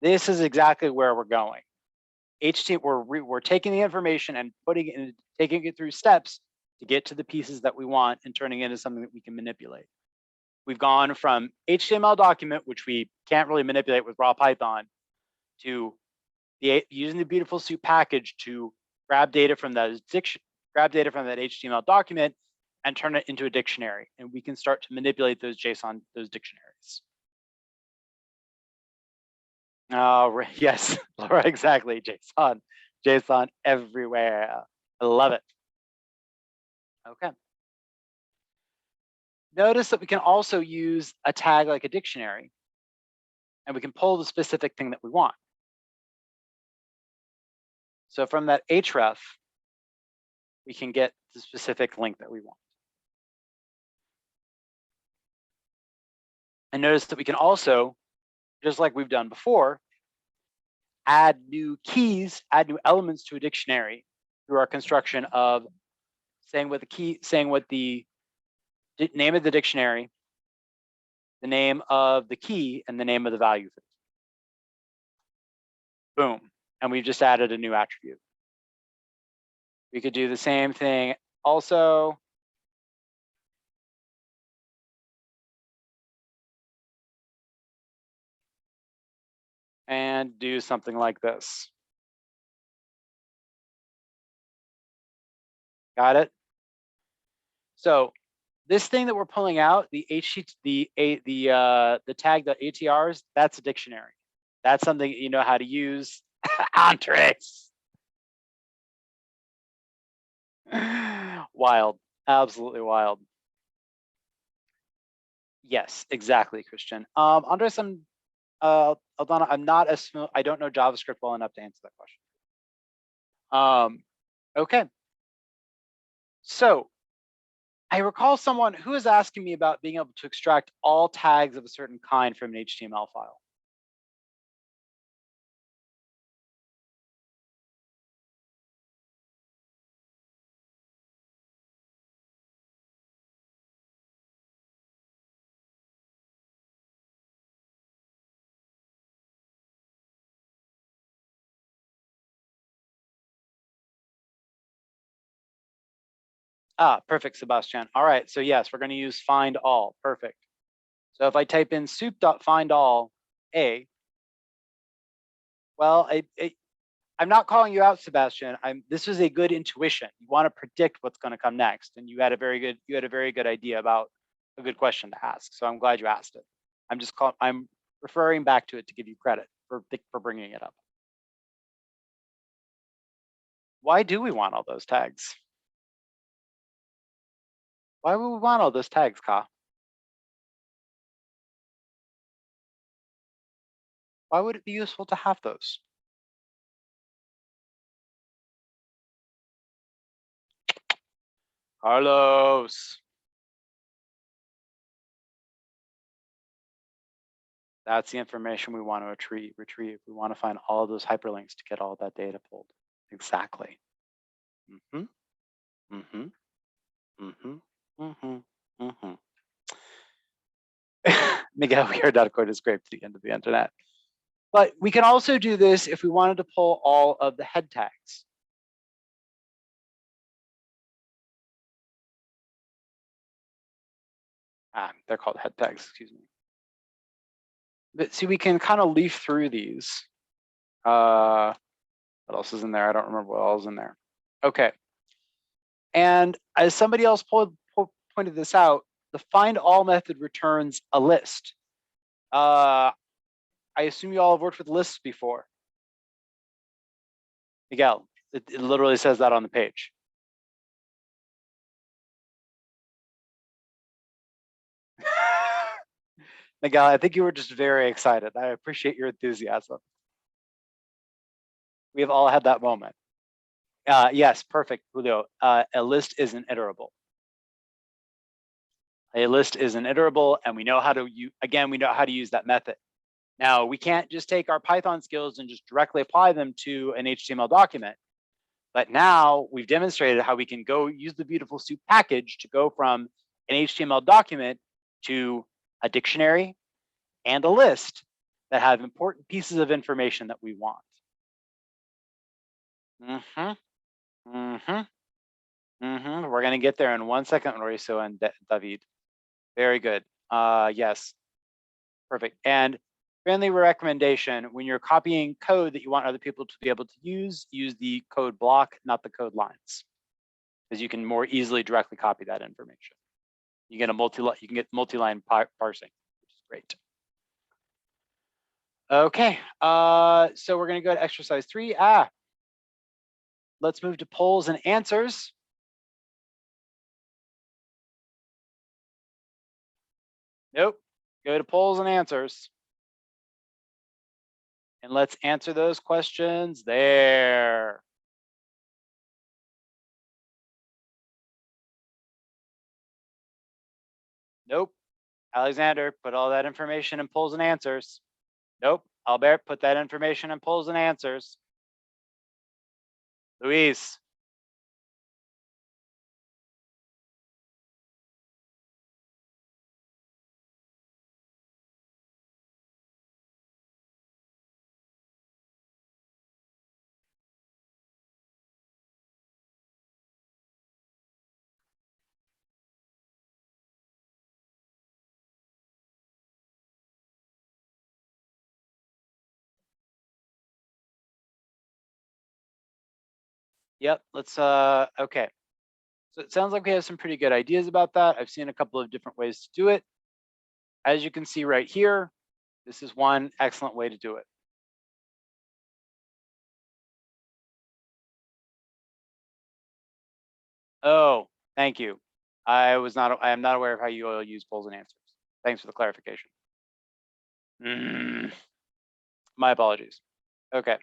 This is exactly where we're going. We're taking the information and taking it through steps to get to the pieces that we want and turning it into something that we can manipulate. We've gone from HTML document, which we can't really manipulate with raw Python, to using the Beautiful Soup package to grab data from that HTML document and turn it into a dictionary. And we can start to manipulate those dictionaries. Oh, yes, Laura, exactly. JSON everywhere. I love it. Okay. Notice that we can also use a tag like a dictionary, and we can pull the specific thing that we want. So from that href, we can get the specific link that we want. And notice that we can also, just like we've done before, add new keys, add new elements to a dictionary through our construction of saying what the name of the dictionary, the name of the key, and the name of the value. Boom. And we've just added a new attribute. We could do the same thing also. And do something like this. Got it? So this thing that we're pulling out, the tag.atrs, that's a dictionary. That's something you know how to use. Andres. Wild, absolutely wild. Yes, exactly, Christian. Andres, Aldana, I don't know JavaScript well enough to answer that question. Okay. So I recall someone who was asking me about being able to extract all tags of a certain kind from an HTML file. Ah, perfect, Sebastian. All right, so yes, we're going to use find all. Perfect. So if I type in soup.findall a, well, I'm not calling you out, Sebastian. This is a good intuition. You want to predict what's going to come next, and you had a very good idea about a good question to ask. So I'm glad you asked it. I'm referring back to it to give you credit for bringing it up. Why do we want all those tags? Why would we want all those tags, Ka? Why would it be useful to have those? Carlos. That's the information we want to retrieve. We want to find all those hyperlinks to get all that data pulled. Exactly. Mm-hmm. Mm-hmm. Mm-hmm. Mm-hmm. Mm-hmm. Miguel, we are not going to scrape to the end of the internet. But we can also do this if we wanted to pull all of the head tags. They're called head tags, excuse me. But see, we can kind of leaf through these. What else is in there? I don't remember what else is in there. Okay. And as somebody else pointed this out, the find all method returns a list. I assume you all have worked with lists before. Miguel, it literally says that on the page. Miguel, I think you were just very excited. I appreciate your enthusiasm. We have all had that moment. Yes, perfect, Julio. A list is an iterable. A list is an iterable, and we know how to we know how to use that method. Now, we can't just take our Python skills and just directly apply them to an HTML document. But now we've demonstrated how we can go use the Beautiful Soup package to go from an HTML document to a dictionary and a list that have important pieces of information that we want. We're going to get there in 1 second, Mauricio and David. Very good. Yes, perfect. And friendly recommendation, when you're copying code that you want other people to be able to use the code block, not the code lines, because you can more easily directly copy that information. You get multi-line parsing, which is great. Okay, so we're going to go to exercise 3. Let's move to polls and answers. Nope, go to polls and answers. And let's answer those questions there. Nope. Alexander, put all that information in polls and answers. Nope. Albert, put that information in polls and answers. Luis. Yep, let's, okay. So it sounds like we have some pretty good ideas about that. I've seen a couple of different ways to do it. As you can see right here, this is one excellent way to do it. Oh, thank you. I am not aware of how you all use polls and answers. Thanks for the clarification. My apologies. Okay.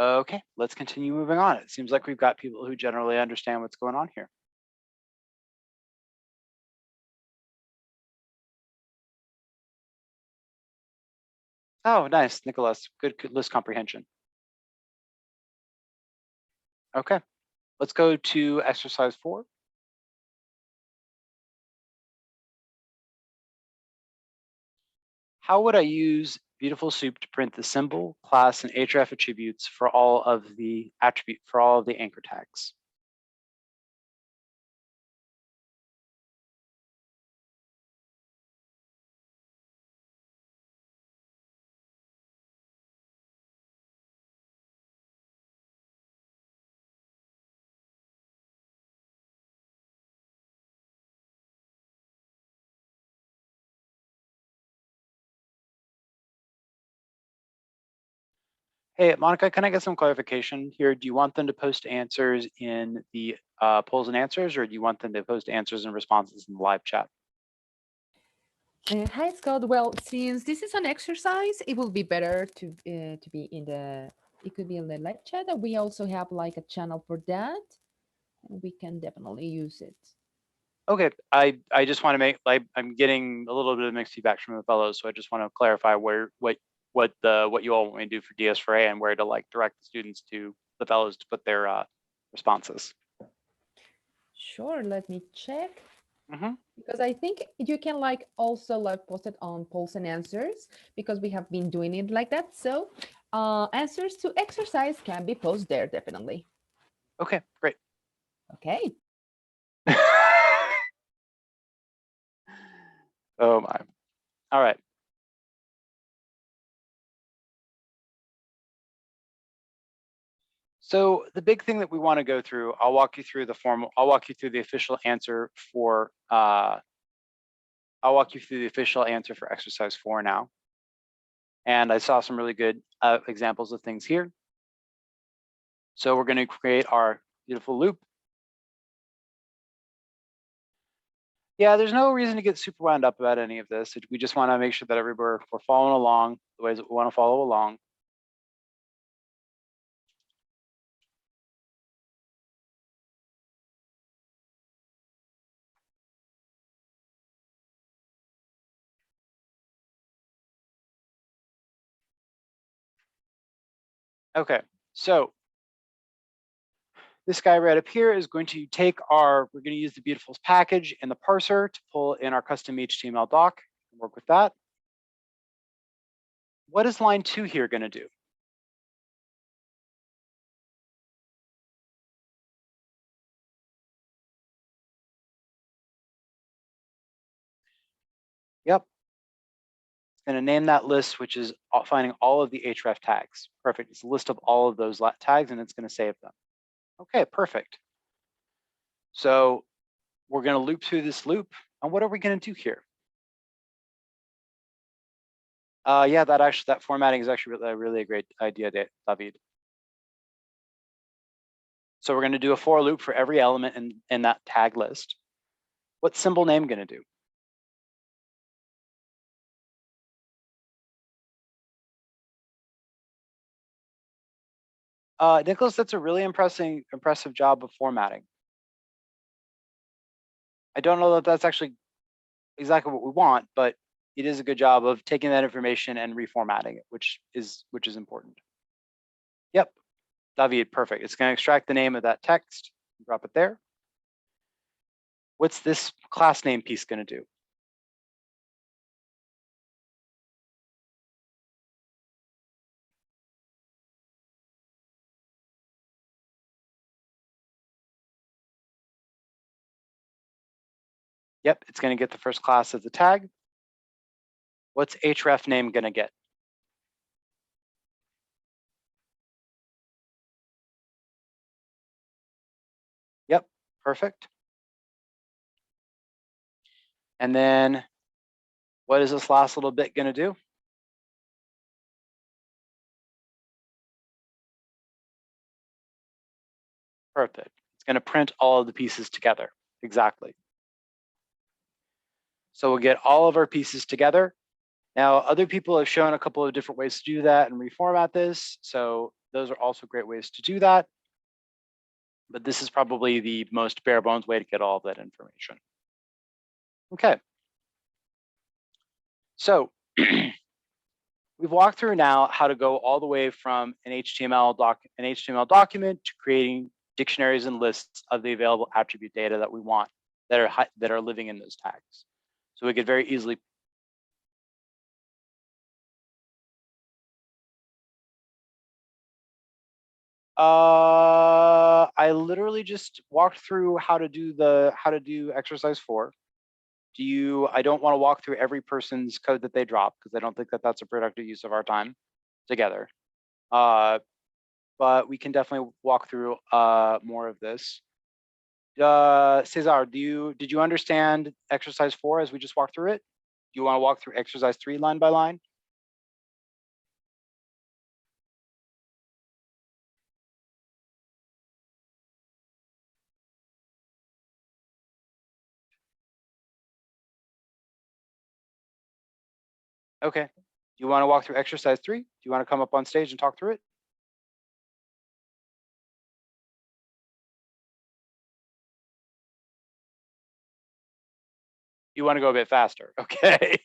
Okay, let's continue moving on. It seems like we've got people who generally understand what's going on here. Oh, nice, Nicholas. Good list comprehension. Okay, let's go to exercise 4. How would I use Beautiful Soup to print the symbol, class, and href attributes for all of the anchor tags? Hey, Monica, can I get some clarification here? Do you want them to post answers in the polls and answers, or do you want them to post answers and responses in the live chat? Hi, Scott. Well, since this is an exercise, it will be better to be in the. It could be in the live chat. And we also have like a channel for that, and we can definitely use it. Okay, I just want to make, like, I'm getting a little bit of mixed feedback from the fellows, so I just want to clarify what you all want me to do for DS4A and where to like direct the students to the fellows to put their responses. Sure. Let me check. Mm-hmm. Because I think you can like also like post it on polls and answers, because we have been doing it like that. So answers to exercise can be posted there definitely. Okay, great. Okay. Oh my. All right. So the big thing that we want to go through, I'll walk you through the official answer for exercise 4 now. And I saw some really good examples of things here. So we're going to create our beautiful loop. Yeah, there's no reason to get super wound up about any of this. We just want to make sure that we're following along the ways that we want to follow along. Okay, so this guy right up here is going to we're going to use the beautifuls package in the parser to pull in our custom HTML doc and work with that. What is line 2 here going to do? Yep. It's going to name that list, which is finding all of the href tags. Perfect. It's a list of all of those tags, and it's going to save them. Okay, perfect. So we're going to loop through this loop. And what are we going to do here? Yeah, that formatting is actually really a great idea, David. So we're going to do a for loop for every element in that tag list. What's symbol name going to do? Nicholas, that's a really impressive job of formatting. I don't know that that's actually exactly what we want, but it is a good job of taking that information and reformatting it, which is important. Yep, David, perfect. It's going to extract the name of that text, drop it there. What's this class name piece going to do? Yep, it's going to get the first class of the tag. What's href name going to get? Yep, perfect. And then what is this last little bit going to do? Perfect. It's going to print all of the pieces together. Exactly. So we'll get all of our pieces together. Now, other people have shown a couple of different ways to do that and reformat this. So those are also great ways to do that. But this is probably the most bare bones way to get all of that information. Okay. So we've walked through now how to go all the way from an HTML document to creating dictionaries and lists of the available attribute data that we want that are living in those tags. So we could very easily I literally just walked through how to do exercise 4. I don't want to walk through every person's code that they drop because I don't think that that's a productive use of our time together. But we can definitely walk through more of this. Cesar, did you understand exercise 4 as we just walked through it? Do you want to walk through exercise 3 line by line? Okay. Do you want to walk through exercise 3? Do you want to come up on stage and talk through it? You want to go a bit faster. Okay.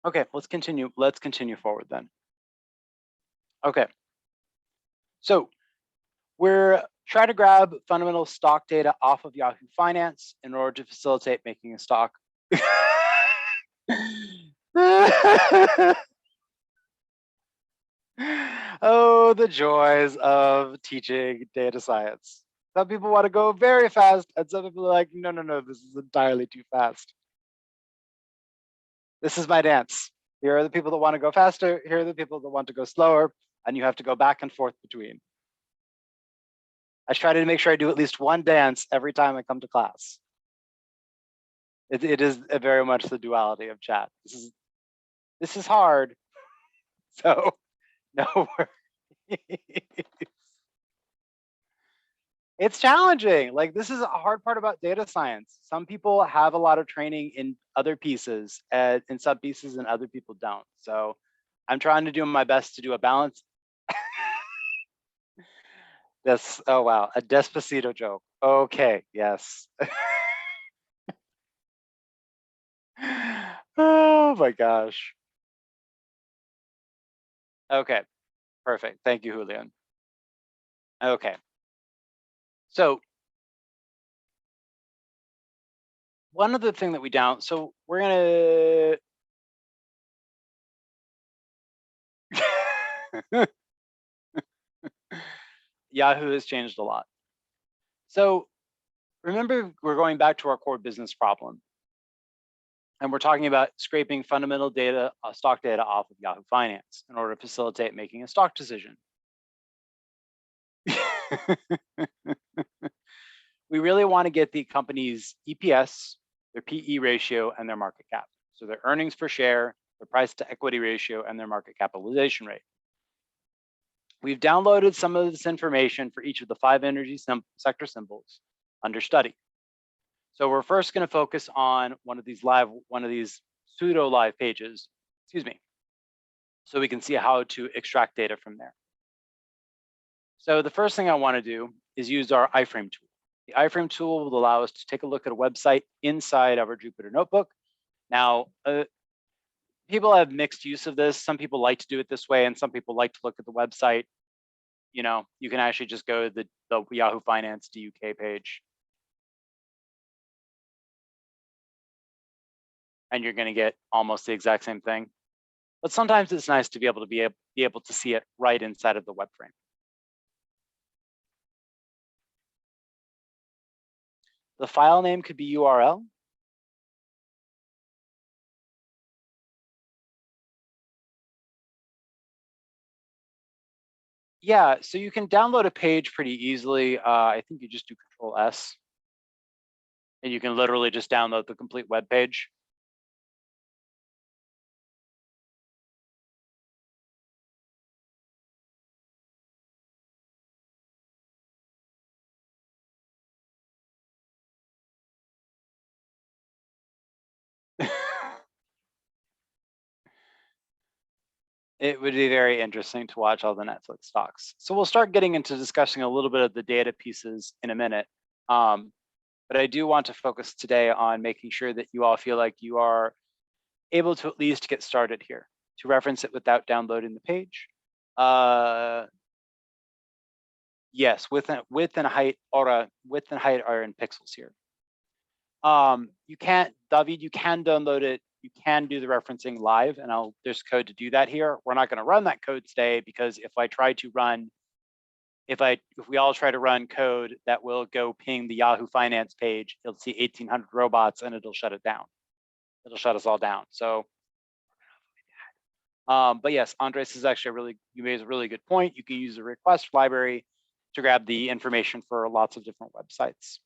Okay, let's continue. Let's continue forward then. Okay. So we're trying to grab fundamental stock data off of Yahoo Finance in order to facilitate making a stock. Oh, the joys of teaching data science. Some people want to go very fast, and some people are like, no, this is entirely too fast. This is my dance. Here are the people that want to go faster. Here are the people that want to go slower. And you have to go back and forth between. I try to make sure I do at least one dance every time I come to class. It is very much the duality of chat. This is hard. So no worries. It's challenging. Like, this is a hard part about data science. Some people have a lot of training in other pieces and in some pieces and other people don't. So I'm trying to do my best to do a balance. This, oh wow, a Despacito joke. Okay, yes. Oh my gosh. Okay, perfect. Thank you, Julian. Okay. So one other thing that we down, so we're gonna Yahoo has changed a lot. So remember, we're going back to our core business problem. And we're talking about scraping fundamental data, stock data off of Yahoo Finance in order to facilitate making a stock decision. We really want to get the company's EPS, their PE ratio, and their market cap. So their earnings per share, their price to equity ratio, and their market capitalization rate. We've downloaded some of this information for each of the 5 energy sector symbols under study. So we're first going to focus on one of these pseudo live pages, excuse me, so we can see how to extract data from there. So the first thing I want to do is use our iframe tool. The iframe tool will allow us to take a look at a website inside of our Jupyter notebook. Now, people have mixed use of this. Some people like to do it this way, and some people like to look at the website. You know, you can actually just go to the Yahoo Finance DUK page, and you're going to get almost the exact same thing. But sometimes it's nice to be able to see it right inside of the web frame. The file name could be URL. Yeah, so you can download a page pretty easily. I think you just do Control S, and you can literally just download the complete web page. It would be very interesting to watch all the Netflix stocks. So we'll start getting into discussing a little bit of the data pieces in a minute. But I do want to focus today on making sure that you all feel like you are able to at least get started here, to reference it without downloading the page. Yes, width and height are in pixels here. You can't, David, you can download it. You can do the referencing live, and there's code to do that here. We're not going to run that code today because if we all try to run code that will go ping the Yahoo Finance page, it'll see 1,800 robots and it'll shut it down. It'll shut us all down. So, but yes, Andres is actually you made a really good point. You can use the request library to grab the information for lots of different websites.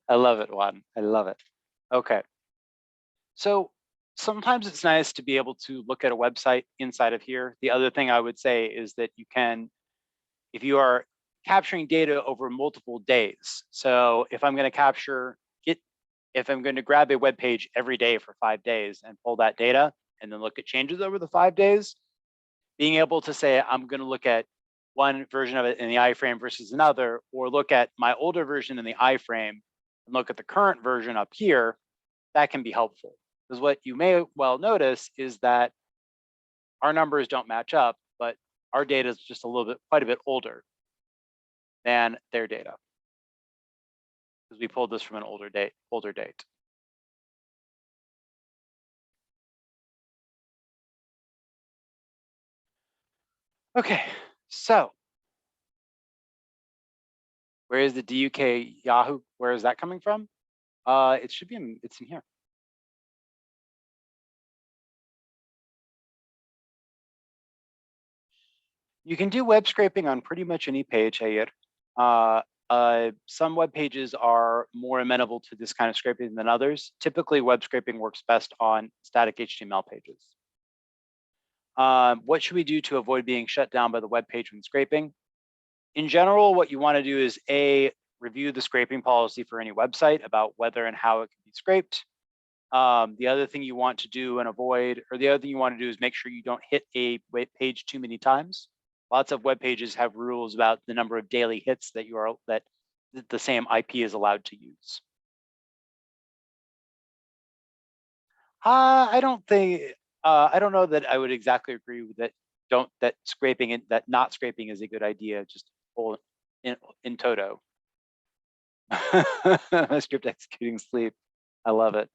I love it, Juan. I love it. Okay. So sometimes it's nice to be able to look at a website inside of here. The other thing I would say is that you can, if you are capturing data over multiple days. So if I'm going to grab a web page every day for 5 days and pull that data and then look at changes over the 5 days, being able to say, I'm going to look at one version of it in the iframe versus another, or look at my older version in the iframe and look at the current version up here, that can be helpful. Because what you may well notice is that our numbers don't match up, but our data is just quite a bit older than their data, because we pulled this from an older date. Okay, so where is the DUK Yahoo? Where is that coming from? It should be it's in here. You can do web scraping on pretty much any page, Hayir. Some web pages are more amenable to this kind of scraping than others. Typically, web scraping works best on static HTML pages. What should we do to avoid being shut down by the web page when scraping? In general, what you want to do is review the scraping policy for any website about whether and how it can be scraped. The other thing you want to do and avoid, or the other thing you want to do is make sure you don't hit a web page too many times. Lots of web pages have rules about the number of daily hits that the same IP is allowed to use. I don't know that I would exactly agree with that. That not scraping is a good idea. Just in toto. Script executing sleep. I love it.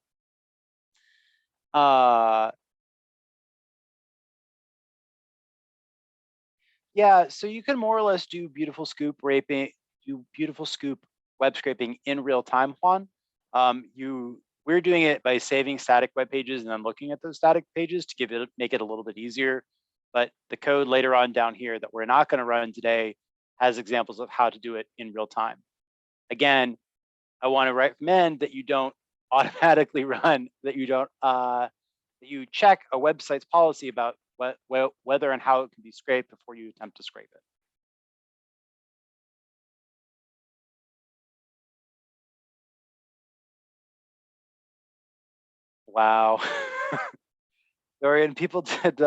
Yeah, so you can more or less do beautiful scoop web scraping in real time, Juan. We're doing it by saving static web pages and then looking at those static pages to make it a little bit easier. But the code later on down here that we're not going to run today has examples of how to do it in real time. Again, I want to recommend that you don't automatically run, that you check a website's policy about whether and how it can be scraped before you attempt to scrape it. Wow. Dorian, people had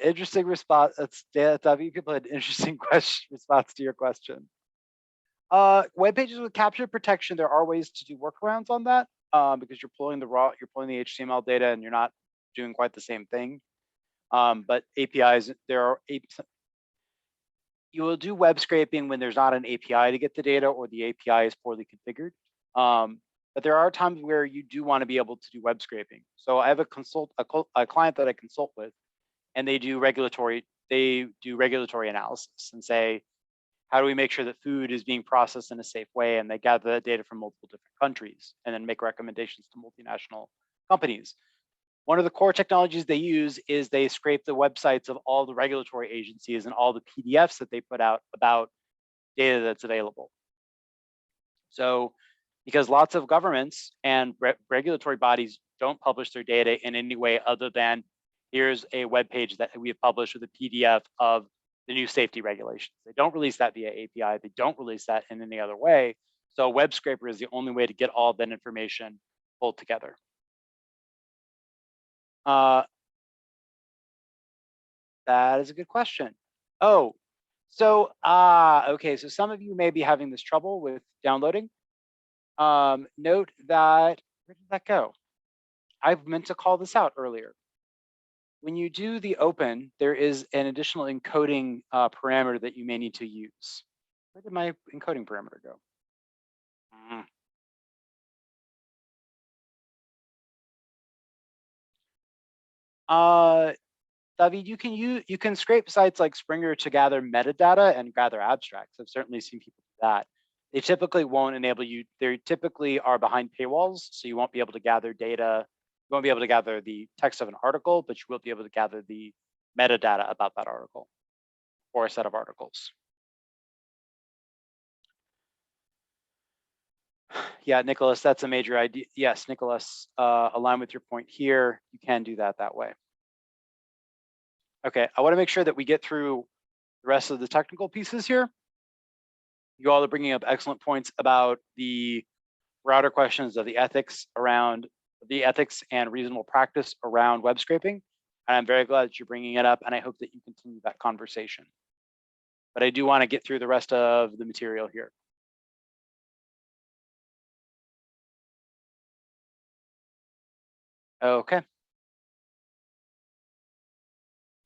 interesting response. People had interesting response to your question. Web pages with capture protection, there are ways to do workarounds on that because you're pulling the HTML data and you're not doing quite the same thing. But APIs, you will do web scraping when there's not an API to get the data or the API is poorly configured. But there are times where you do want to be able to do web scraping. So I have a client that I consult with, and they do regulatory analysis and say, how do we make sure that food is being processed in a safe way? And they gather that data from multiple different countries and then make recommendations to multinational companies. One of the core technologies they use is they scrape the websites of all the regulatory agencies and all the PDFs that they put out about data that's available. So because lots of governments and regulatory bodies don't publish their data in any way other than here's a web page that we have published with a PDF of the new safety regulations. They don't release that via API. They don't release that in any other way. So a web scraper is the only way to get all of that information pulled together. That is a good question. Oh, so okay. So some of you may be having this trouble with downloading. Note that, where did that go? I meant to call this out earlier. When you do the open, there is an additional encoding parameter that you may need to use. Where did my encoding parameter go? David, you can scrape sites like Springer to gather metadata and gather abstracts. I've certainly seen people do that. They typically won't enable you. They typically are behind paywalls, so you won't be able to gather data. You won't be able to gather the text of an article, but you will be able to gather the metadata about that article or a set of articles. Yeah, Nicholas, that's a major idea. Yes, Nicholas, align with your point here. You can do that way. Okay, I want to make sure that we get through the rest of the technical pieces here. You all are bringing up excellent points about the router questions of the ethics and reasonable practice around web scraping. And I'm very glad that you're bringing it up, and I hope that you continue that conversation. But I do want to get through the rest of the material here. Okay.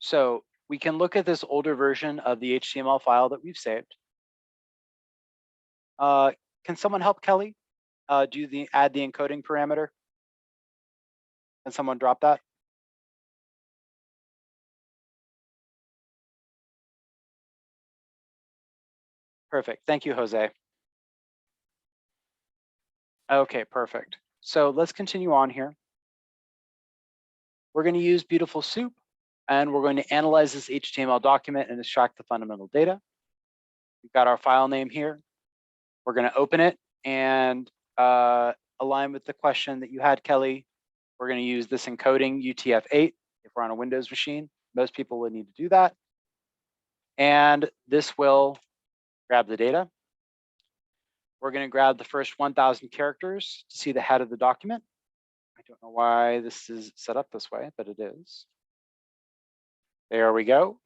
So we can look at this older version of the HTML file that we've saved. Can someone help Kelly add the encoding parameter? Can someone drop that? Perfect. Thank you, Jose. Okay, perfect. So let's continue on here. We're going to use Beautiful Soup, and we're going to analyze this HTML document and extract the fundamental data. We've got our file name here. We're going to open it and align with the question that you had, Kelly. We're going to use this encoding UTF-8 if we're on a Windows machine. Most people would need to do that. And this will grab the data. We're going to grab the first 1,000 characters to see the head of the document. I don't know why this is set up this way, but it is. There we go.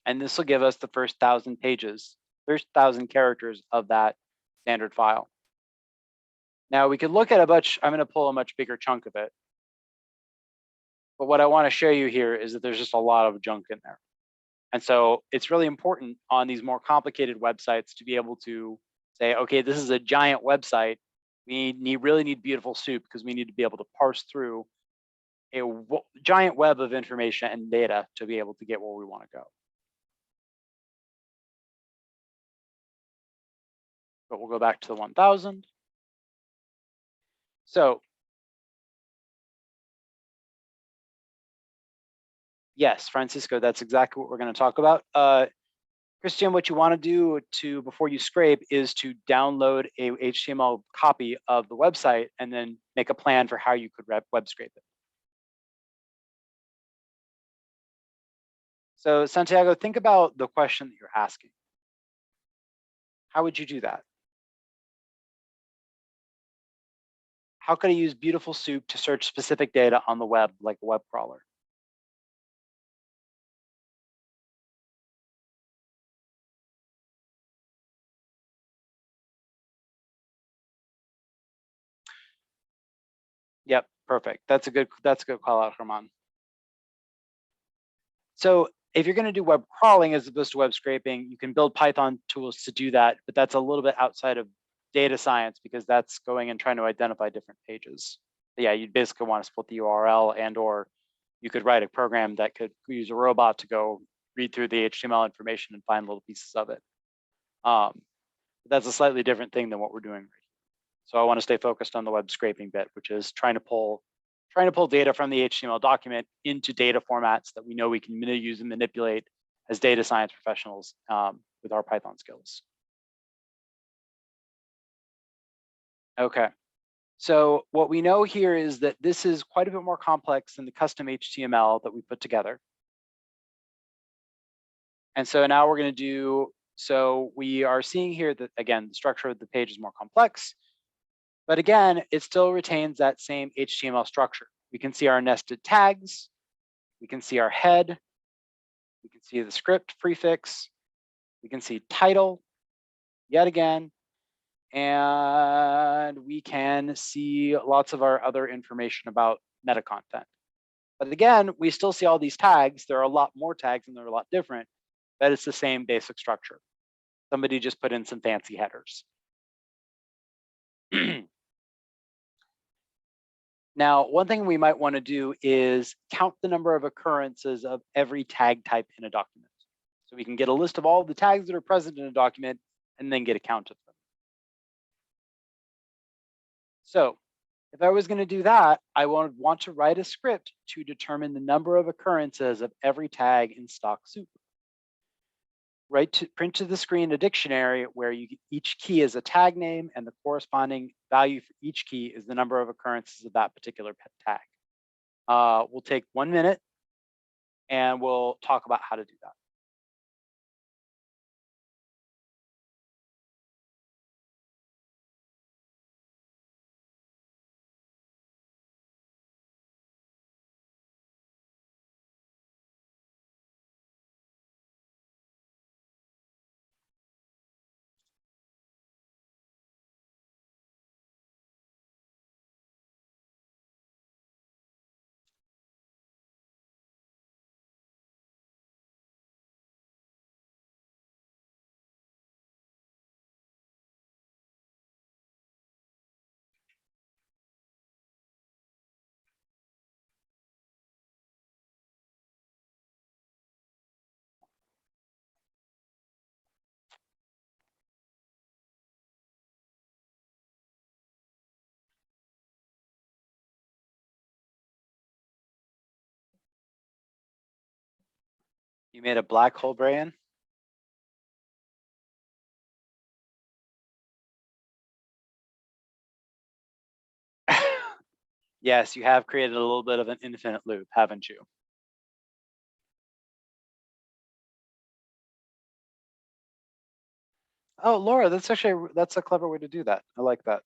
And this will give us the first 1,000 pages, first 1,000 characters of that standard file. Now we could look at a bunch, I'm going to pull a much bigger chunk of it. But what I want to show you here is that there's just a lot of junk in there. And so it's really important on these more complicated websites to be able to say, okay, this is a giant website. We really need Beautiful Soup because we need to be able to parse through a giant web of information and data to be able to get where we want to go. But we'll go back to the 1,000. So yes, Francisco, that's exactly what we're going to talk about. Christian, what you want to do before you scrape is to download a HTML copy of the website and then make a plan for how you could web scrape it. So Santiago, think about the question that you're asking. How would you do that? How could I use Beautiful Soup to search specific data on the web, like a web crawler? Yep, perfect. That's a good call out, Herman. So if you're going to do web crawling as opposed to web scraping, you can build Python tools to do that, but that's a little bit outside of data science because that's going and trying to identify different pages. But yeah, you'd basically want to split the URL, and or you could write a program that could use a robot to go read through the HTML information and find little pieces of it. That's a slightly different thing than what we're doing. So I want to stay focused on the web scraping bit, which is trying to pull data from the HTML document into data formats that we know we can use and manipulate as data science professionals with our Python skills. Okay, so what we know here is that this is quite a bit more complex than the custom HTML that we put together. And so now we're going to do, so we are seeing here that, again, the structure of the page is more complex. But again, it still retains that same HTML structure. We can see our nested tags. We can see our head. We can see the script prefix. We can see title yet again. And we can see lots of our other information about meta content. But again, we still see all these tags. There are a lot more tags and they're a lot different, but it's the same basic structure. Somebody just put in some fancy headers. Now, one thing we might want to do is count the number of occurrences of every tag type in a document. So we can get a list of all the tags that are present in a document and then get a count of them. So if I was going to do that, I would want to write a script to determine the number of occurrences of every tag in stock soup. Print to the screen a dictionary where each key is a tag name and the corresponding value for each key is the number of occurrences of that particular tag. We'll take 1 minute and we'll talk about how to do that. You made a black hole, Brian? Yes, you have created a little bit of an infinite loop, haven't you? Oh, Laura, that's a clever way to do that. I like that.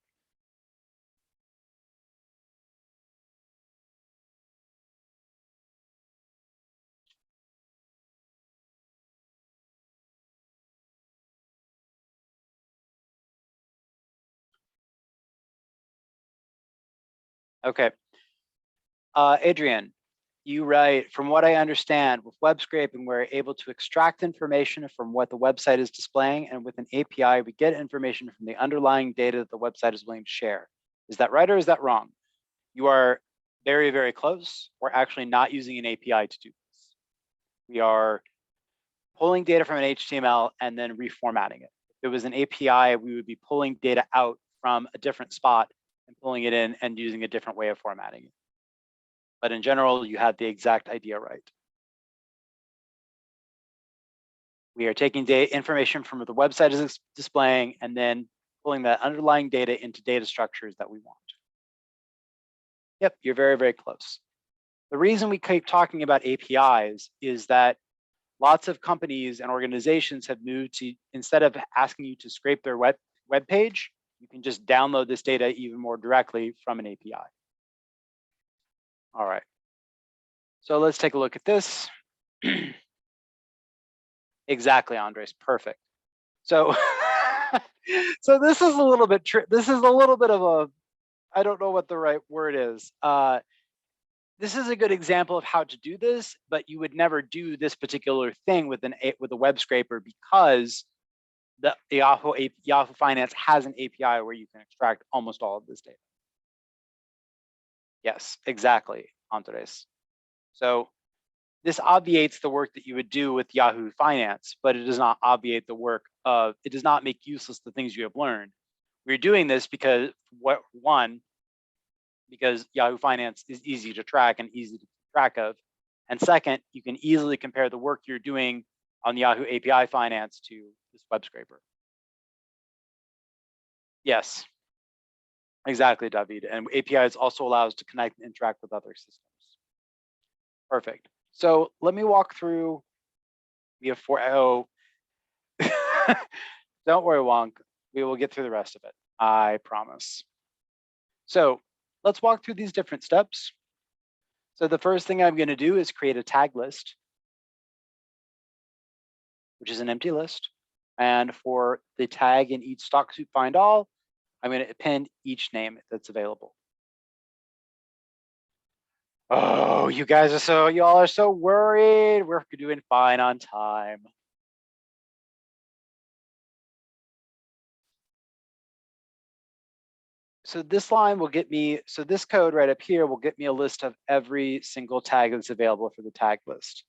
Okay. Adrian, you write, from what I understand, with web scraping, we're able to extract information from what the website is displaying, and with an API, we get information from the underlying data that the website is willing to share. Is that right or is that wrong? You are very, very close. We're actually not using an API to do this. We are pulling data from an HTML and then reformatting it. If it was an API, we would be pulling data out from a different spot and pulling it in and using a different way of formatting it. But in general, you had the exact idea right. We are taking data information from what the website is displaying and then pulling that underlying data into data structures that we want. Yep, you're very, very close. The reason we keep talking about APIs is that lots of companies and organizations have moved to, instead of asking you to scrape their web page, you can just download this data even more directly from an API. All right. So let's take a look at this. Exactly, Andres, perfect. So, so this is a little bit, this is a little bit of a, I don't know what the right word is. This is a good example of how to do this, but you would never do this particular thing with a web scraper because the Yahoo Finance has an API where you can extract almost all of this data. Yes, exactly, Andres. So this obviates the work that you would do with Yahoo Finance, but it does not obviate the work of, it does not make useless the things you have learned. We're doing this because because Yahoo Finance is easy to track and easy to keep track of. And second, you can easily compare the work you're doing on Yahoo API Finance to this web scraper. Yes, exactly, David. And APIs also allow us to connect and interact with other systems. Perfect. So let me walk through. We have don't worry, Wonk. We will get through the rest of it. I promise. So let's walk through these different steps. So the first thing I'm going to do is create a tag list, which is an empty list. And for the tag in each stock suit find all, I'm going to append each name that's available. Oh, you guys are y'all are so worried. We're doing fine on time. So this line will get me, so this code right up here will get me a list of every single tag that's available for the tag list.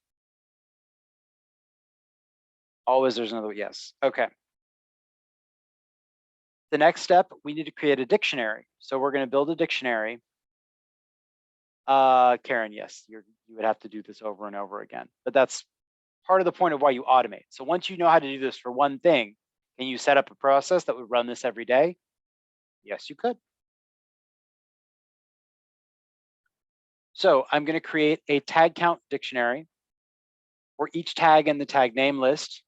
Always there's another, yes, okay. The next step, we need to create a dictionary. So we're gonna build a dictionary. Karen, yes, you would have to do this over and over again, but that's part of the point of why you automate. So once you know how to do this for one thing, can you set up a process that would run this every day? Yes, you could. So I'm going to create a tag count dictionary for each tag in the tag name list.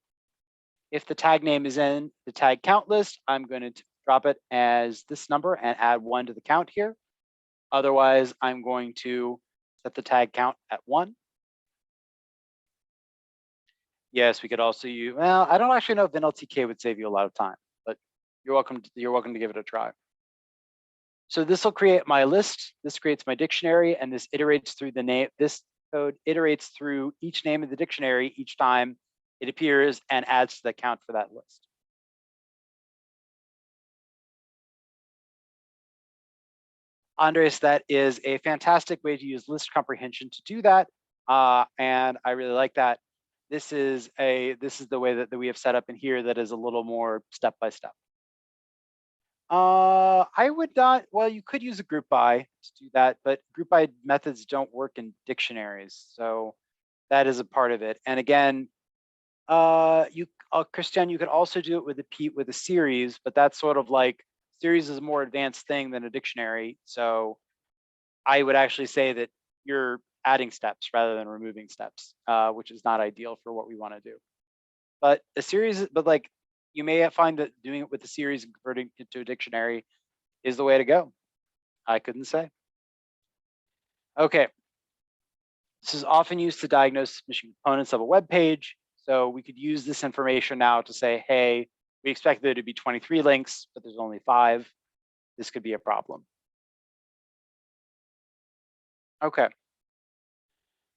If the tag name is in the tag count list, I'm going to drop it as this number and add 1 to the count here. Otherwise, I'm going to set the tag count at 1. Yes, we could also use, well, I don't actually know if NLTK would save you a lot of time, but you're welcome to give it a try. So this will create my list. This creates my dictionary, and this iterates through the name. This code iterates through each name of the dictionary each time it appears and adds to the count for that list. Andres, that is a fantastic way to use list comprehension to do that, and I really like that. This is the way that we have set up in here that is a little more step by step. I would not, well, you could use a group by to do that, but group by methods don't work in dictionaries. So That is a part of it. And again, Christian, you could also do it with a series, but that's sort of like series is a more advanced thing than a dictionary. So I would actually say that you're adding steps rather than removing steps, which is not ideal for what we want to do. But a series, but like you may find that doing it with a series and converting it to a dictionary is the way to go. I couldn't say. Okay. This is often used to diagnose missing components of a web page. So we could use this information now to say, hey, we expect there to be 23 links, but there's only 5. This could be a problem. Okay.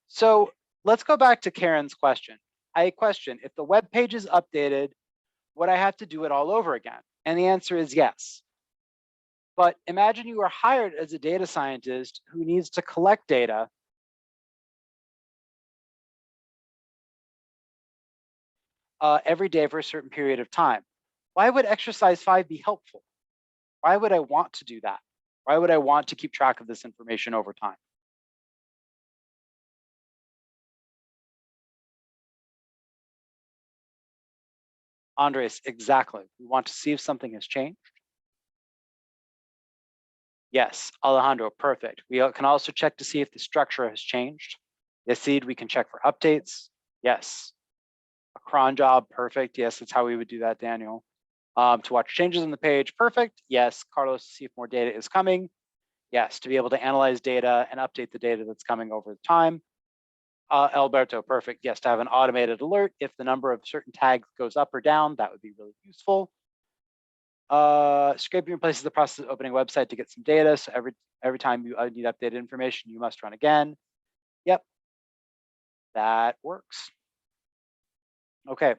So let's go back to Karen's question. I question, if the web page is updated, would I have to do it all over again? And the answer is yes. But imagine you are hired as a data scientist who needs to collect data every day for a certain period of time. Why would exercise 5 be helpful? Why would I want to do that? Why would I want to keep track of this information over time? Andres, exactly. We want to see if something has changed. Yes, Alejandro, perfect. We can also check to see if the structure has changed. Yasid, we can check for updates. Yes. A cron job, perfect. Yes, that's how we would do that, Daniel. To watch changes in the page, perfect. Yes, Carlos, to see if more data is coming. Yes, to be able to analyze data and update the data that's coming over time. Alberto, perfect. Yes, to have an automated alert if the number of certain tags goes up or down, that would be really useful. Scraping replaces the process of opening a website to get some data. So every time you need updated information, you must run again. Yep, that works. Okay,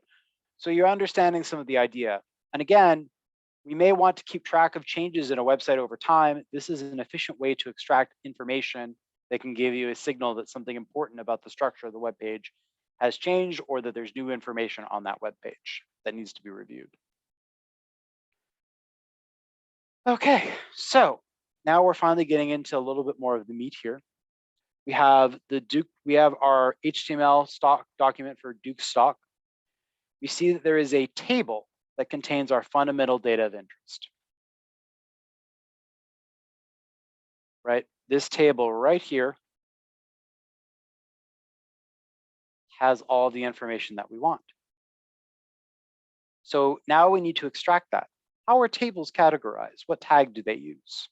so you're understanding some of the idea. And again, we may want to keep track of changes in a website over time. This is an efficient way to extract information that can give you a signal that something important about the structure of the web page has changed or that there's new information on that web page that needs to be reviewed. Okay, so now we're finally getting into a little bit more of the meat here. We have our HTML stock document for Duke stock. We see that there is a table that contains our fundamental data of interest. Right? This table right here has all the information that we want. So now we need to extract that. How are tables categorized? What tag do they use?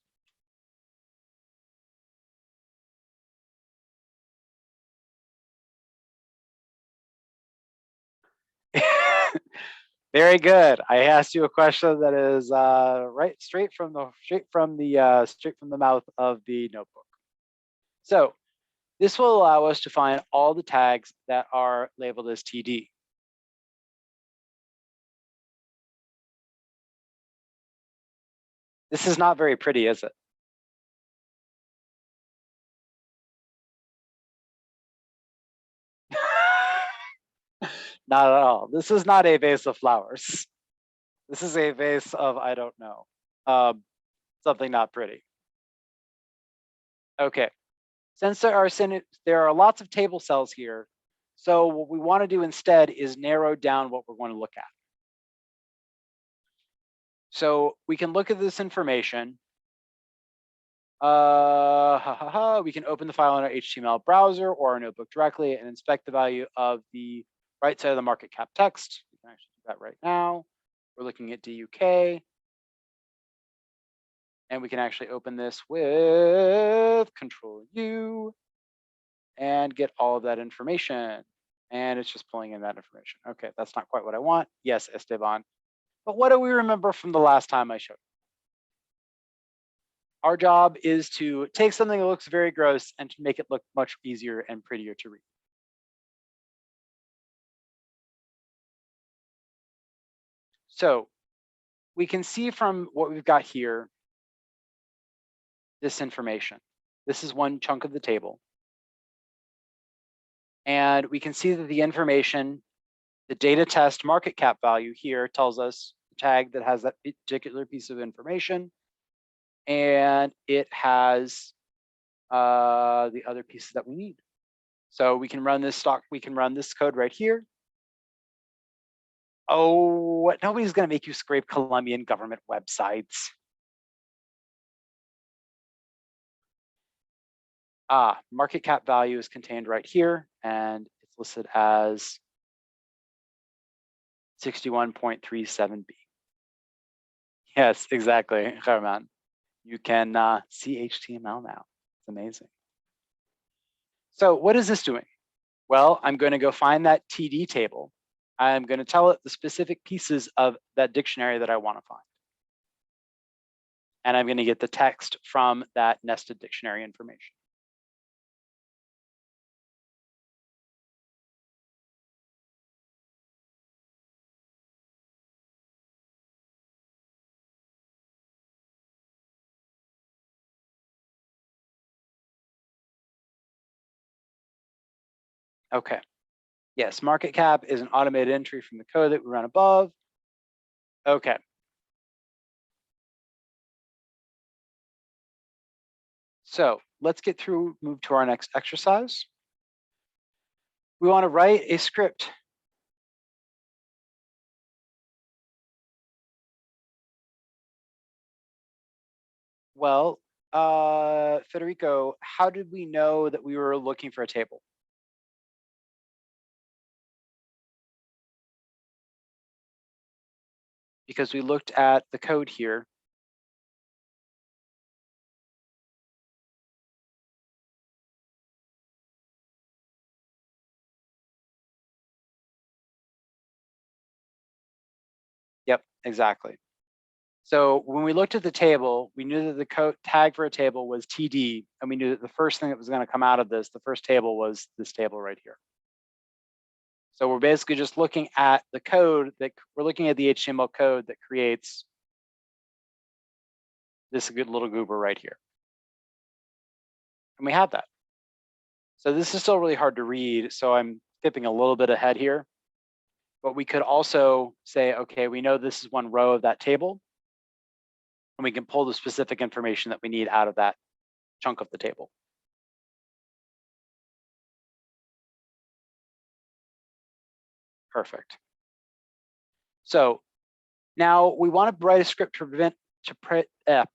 Very good. I asked you a question that is straight from the mouth of the notebook. So this will allow us to find all the tags that are labeled as TD. This is not very pretty, is it? Not at all. This is not a vase of flowers. This is a vase of, I don't know, something not pretty. Okay, since there are lots of table cells here, so what we want to do instead is narrow down what we're going to look at. So we can look at this information. We can open the file in our HTML browser or our notebook directly and inspect the value of the right side of the market cap text. We can actually do that right now. We're looking at DUK. And we can actually open this with Control U and get all of that information. And it's just pulling in that information. Okay, that's not quite what I want. Yes, Esteban. But what do we remember from the last time I showed? Our job is to take something that looks very gross and to make it look much easier and prettier to read. So we can see from what we've got here, this information. This is one chunk of the table. And we can see that the information, the data test market cap value here tells us the tag that has that particular piece of information. And it has the other pieces that we need. So we can run this code right here. Oh, nobody's going to make you scrape Colombian government websites. Market cap value is contained right here, and it's listed as 61.37B. Yes, exactly, Herman. You can see HTML now. It's amazing. So what is this doing? Well, I'm going to go find that TD table. I'm going to tell it the specific pieces of that dictionary that I want to find. And I'm going to get the text from that nested dictionary information. Okay. Yes, market cap is an automated entry from the code that we run above. Okay. So let's move to our next exercise. We want to write a script. Well, Federico, how did we know that we were looking for a table? Because we looked at the code here. Yep, exactly. So when we looked at the table, we knew that the code tag for a table was TD, and we knew that the first thing that was going to come out of this, the first table, was this table right here. So we're basically just looking at the code that we're looking at the HTML code that creates this good little goober right here. And we have that. So this is still really hard to read, so I'm skipping a little bit ahead here. But we could also say, okay, we know this is one row of that table, and we can pull the specific information that we need out of that chunk of the table. Perfect. So now we want to write a script to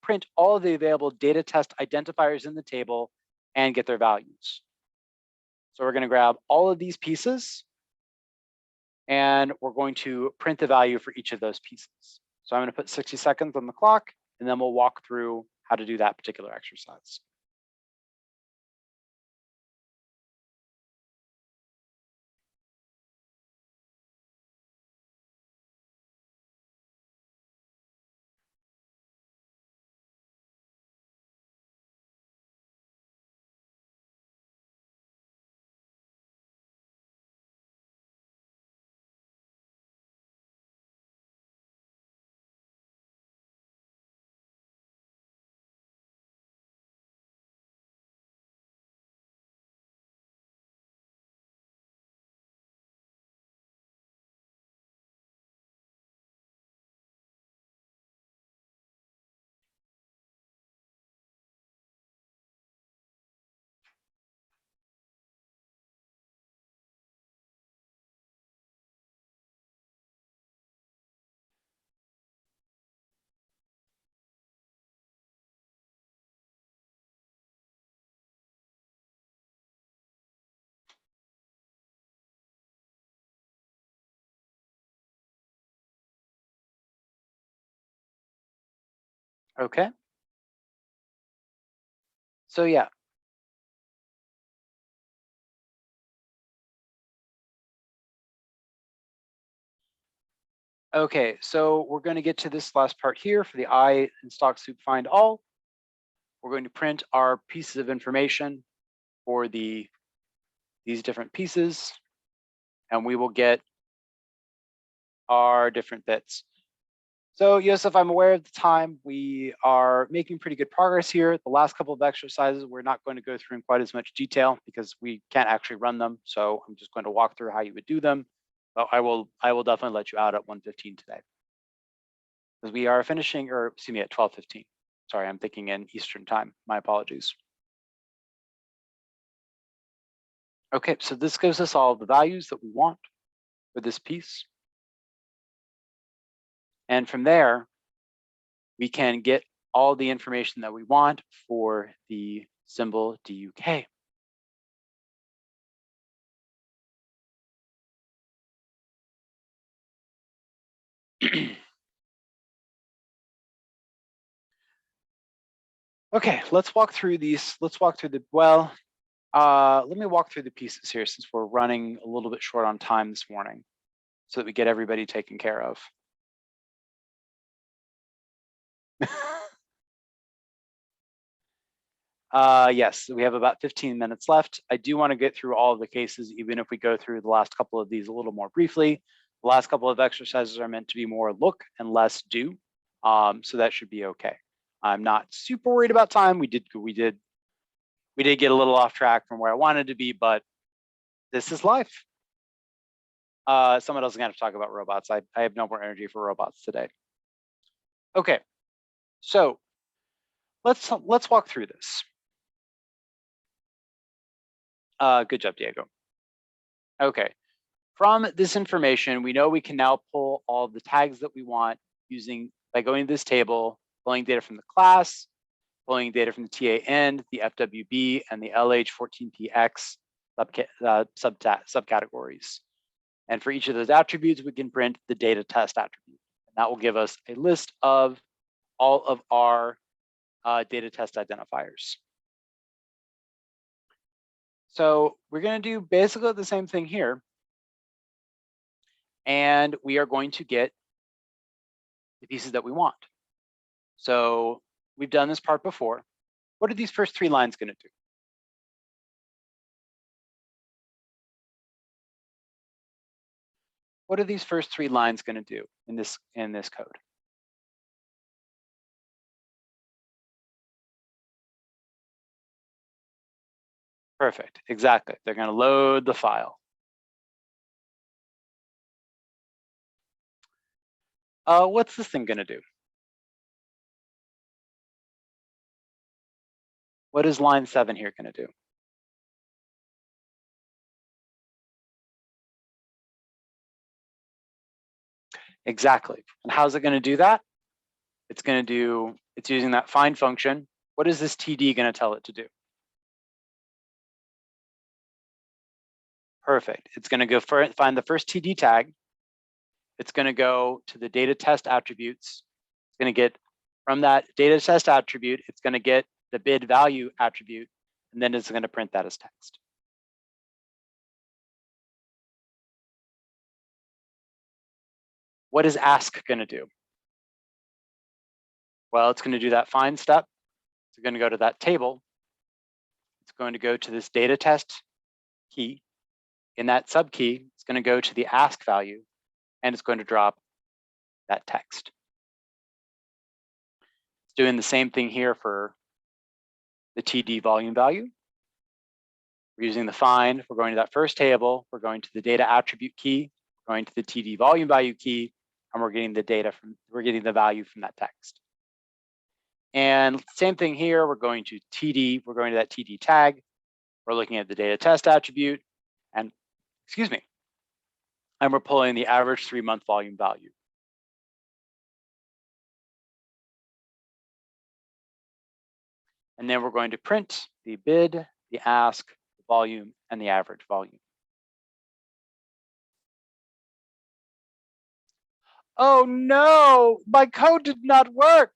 print all of the available data test identifiers in the table and get their values. So we're going to grab all of these pieces, and we're going to print the value for each of those pieces. So I'm going to put 60 seconds on the clock, and then we'll walk through how to do that particular exercise. Okay. So yeah. Okay, so we're going to get to this last part here for the I in stock soup find all. We're going to print our pieces of information for these different pieces, and we will get our different bits. So Yosef, I'm aware of the time. We are making pretty good progress here. The last couple of exercises, we're not going to go through in quite as much detail because we can't actually run them. So I'm just going to walk through how you would do them. But I will definitely let you out at 1:15 today, because we are finishing, or excuse me, at 12:15. Sorry, I'm thinking in Eastern time. My apologies. Okay, so this gives us all the values that we want for this piece. And from there, we can get all the information that we want for the symbol DUK. Okay, let's walk through these. Let's walk through let me walk through the pieces here since we're running a little bit short on time this morning so that we get everybody taken care of. Yes, we have about 15 minutes left. I do want to get through all of the cases, even if we go through the last couple of these a little more briefly. The last couple of exercises are meant to be more look and less do. So that should be okay. I'm not super worried about time. We did get a little off track from where I wanted to be, but this is life. Someone else is gonna have to talk about robots. I have no more energy for robots today. Okay, so let's walk through this. Good job, Diego. Okay, from this information, we know we can now pull all the tags that we want by going to this table, pulling data from the class, pulling data from the TAN, the FWB, and the LH14PX subcategories. And for each of those attributes, we can print the data test attribute. And that will give us a list of all of our data test identifiers. So we're going to do basically the same thing here. And we are going to get the pieces that we want. So we've done this part before. What are these first 3 lines going to do? What are these first 3 lines going to do in this code? Perfect, exactly. They're going to load the file. What's this thing going to do? What is line 7 here going to do? Exactly. And how's it going to do that? It's using that find function. What is this TD going to tell it to do? Perfect. It's going to go find the first TD tag. It's going to go to the data test attributes. It's going to get from that data test attribute, it's going to get the bid value attribute, and then it's going to print that as text. What is ask going to do? Well, it's going to do that find step. It's going to go to that table. It's going to go to this data test key. In that sub key, it's going to go to the ask value, and it's going to drop that text. It's doing the same thing here for the TD volume value. We're using the find. We're going to that first table. We're going to the data attribute key. We're going to the TD volume value key, and we're getting the value from that text. And same thing here. We're going to TD. We're going to that TD tag. We're looking at the data test attribute, and and we're pulling the average 3-month volume value. And then we're going to print the bid, the ask, the volume, and the average volume. Oh no, my code did not work.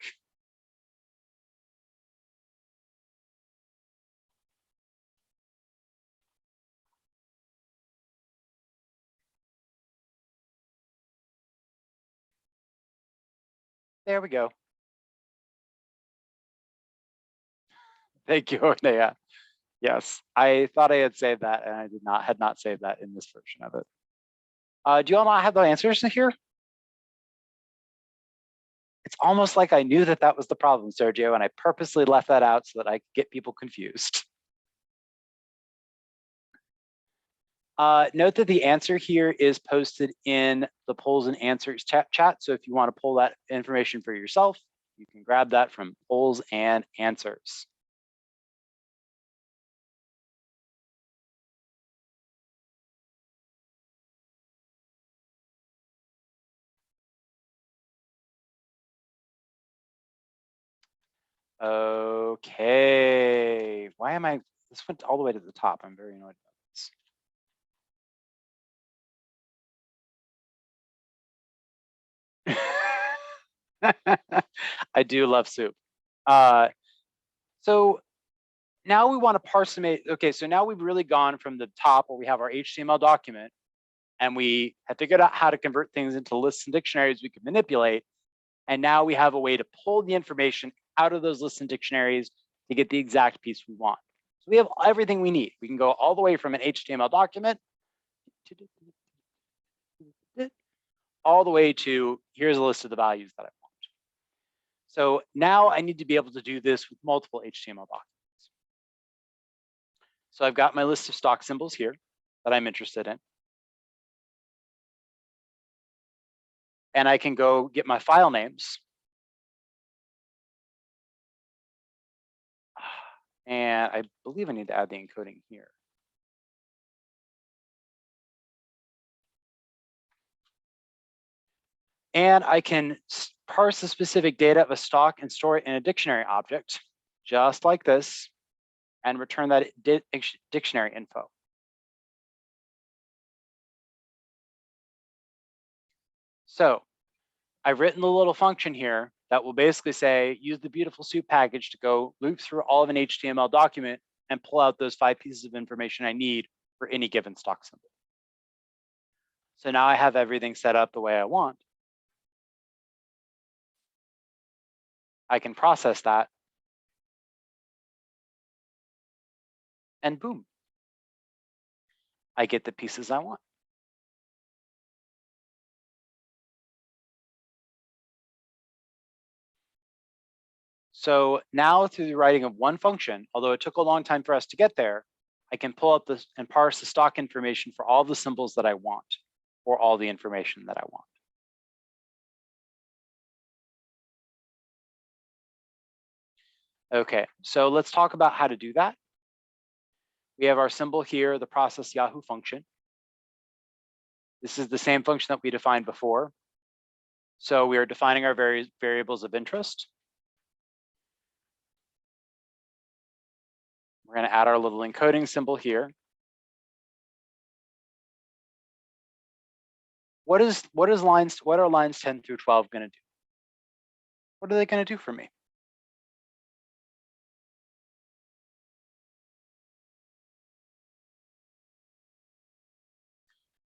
There we go. Thank you, Ornea. Yes, I thought I had saved that, and I had not saved that in this version of it. Do you all not have the answers here? It's almost like I knew that was the problem, Sergio, and I purposely left that out so that I could get people confused. Note that the answer here is posted in the polls and answers chat. So if you want to pull that information for yourself, you can grab that from polls and answers. Okay. Why am I, this went all the way to the top. I'm very annoyed about this. I do love soup. So now we want to parse them. Okay, so now we've really gone from the top where we have our HTML document and we have figured out how to convert things into lists and dictionaries we can manipulate. And now we have a way to pull the information out of those lists and dictionaries to get the exact piece we want. So we have everything we need. We can go all the way from an HTML document all the way to here's a list of the values that I want. So now I need to be able to do this with multiple HTML documents. So I've got my list of stock symbols here that I'm interested in. And I can go get my file names. And I believe I need to add the encoding here. And I can parse the specific data of a stock and store it in a dictionary object, just like this, and return that dictionary info. So I've written the little function here that will basically say, use the beautiful soup package to go loop through all of an HTML document and pull out those 5 pieces of information I need for any given stock symbol. So now I have everything set up the way I want. I can process that. And boom, I get the pieces I want. So now through the writing of one function, although it took a long time for us to get there, I can pull up this and parse the stock information for all the symbols that I want, or all the information that I want. Okay, so let's talk about how to do that. We have our symbol here, the process Yahoo function. This is the same function that we defined before. So we are defining our various variables of interest. We're going to add our little encoding symbol here. What are lines 10 through 12 going to do? What are they going to do for me?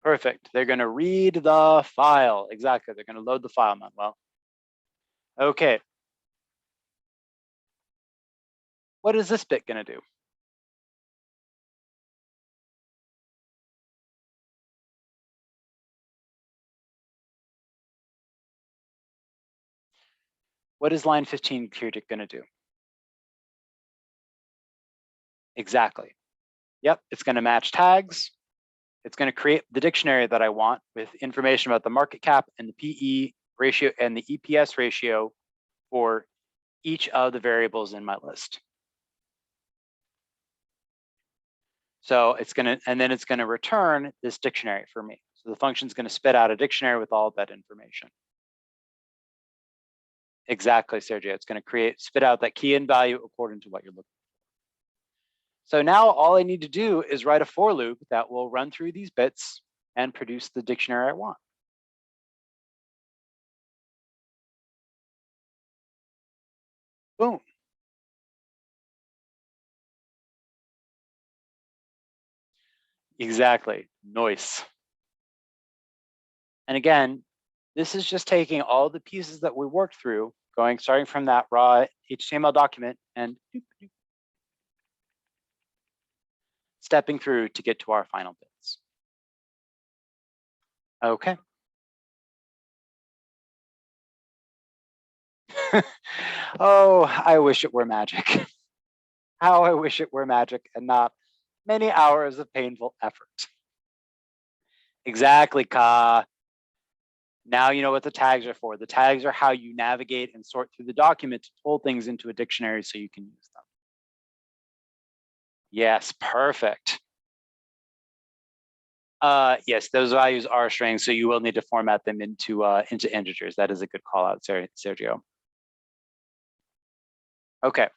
Perfect. They're going to read the file. Exactly. They're going to load the file, Manuel. Okay. What is this bit going to do? What is line 15 here going to do? Exactly. Yep, it's going to match tags. It's going to create the dictionary that I want with information about the market cap and the PE ratio and the EPS ratio for each of the variables in my list. So it's going to, and then it's going to return this dictionary for me. So the function is going to spit out a dictionary with all of that information. Exactly, Sergio. It's going to spit out that key and value according to what you're looking for. So now all I need to do is write a for loop that will run through these bits and produce the dictionary I want. Boom. Exactly. Nice. And again, this is just taking all the pieces that we worked through, starting from that raw HTML document and stepping through to get to our final bits. Okay. Oh, I wish it were magic. How I wish it were magic and not many hours of painful effort. Exactly, Ka. Now you know what the tags are for. The tags are how you navigate and sort through the document to pull things into a dictionary so you can use them. Yes, perfect. Yes, those values are strings, so you will need to format them into integers. That is a good call out, Sergio. Okay.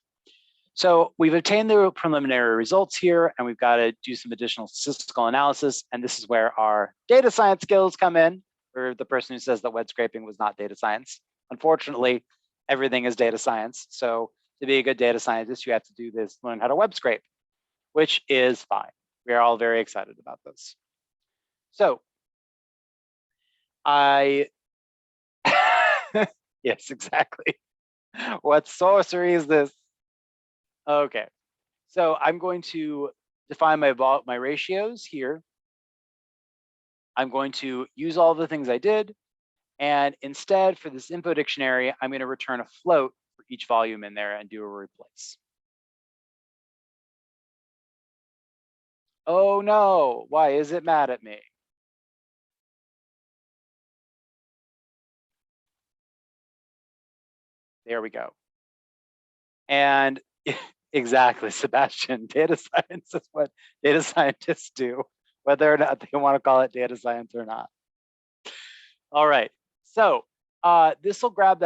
So we've obtained the preliminary results here, and we've got to do some additional statistical analysis. And this is where our data science skills come in, for the person who says that web scraping was not data science. Unfortunately, everything is data science. So to be a good data scientist, you have to do this, learn how to web scrape, which is fine. We are all very excited about this. So yes, exactly. What sorcery is this? Okay. So I'm going to define my ratios here. I'm going to use all the things I did. And instead, for this info dictionary, I'm going to return a float for each volume in there and do a replace. Oh no, why is it mad at me? There we go. And exactly, Sebastian, data science is what data scientists do, whether or not they want to call it data science or not. All right, so this will grab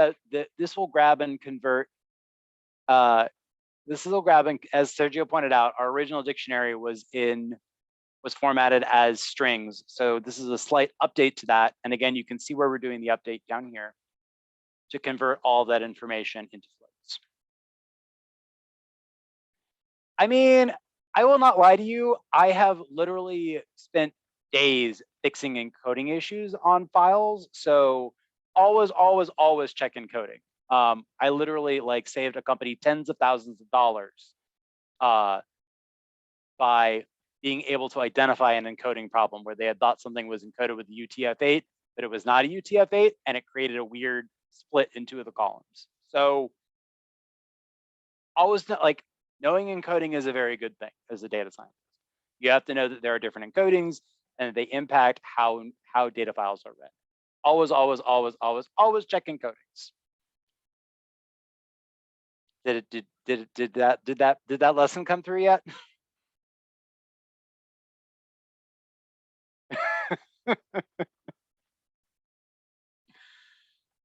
this will grab and convert. This will grab and, as Sergio pointed out, our original dictionary was formatted as strings. So this is a slight update to that. And again, you can see where we're doing the update down here to convert all that information into floats. I mean, I will not lie to you. I have literally spent days fixing encoding issues on files. So always check encoding. I literally like saved a company tens of thousands of dollars by being able to identify an encoding problem where they had thought something was encoded with UTF-8, but it was not a UTF-8, and it created a weird split in two of the columns. So always like knowing encoding is a very good thing as a data scientist. You have to know that there are different encodings and they impact how data files are read. Always check encodings. Did that lesson come through yet?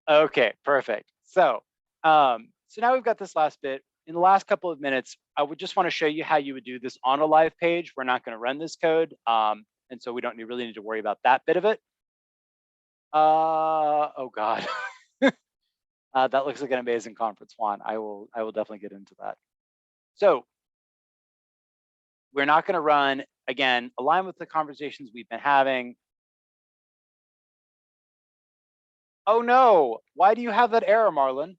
Okay, perfect. So now we've got this last bit. In the last couple of minutes, I would just want to show you how you would do this on a live page. We're not going to run this code, and so we don't really need to worry about that bit of it. Oh God, that looks like an amazing conference, Juan. I will definitely get into that. So we're not going to run, again, align with the conversations we've been having. Oh no, why do you have that error, Marlon?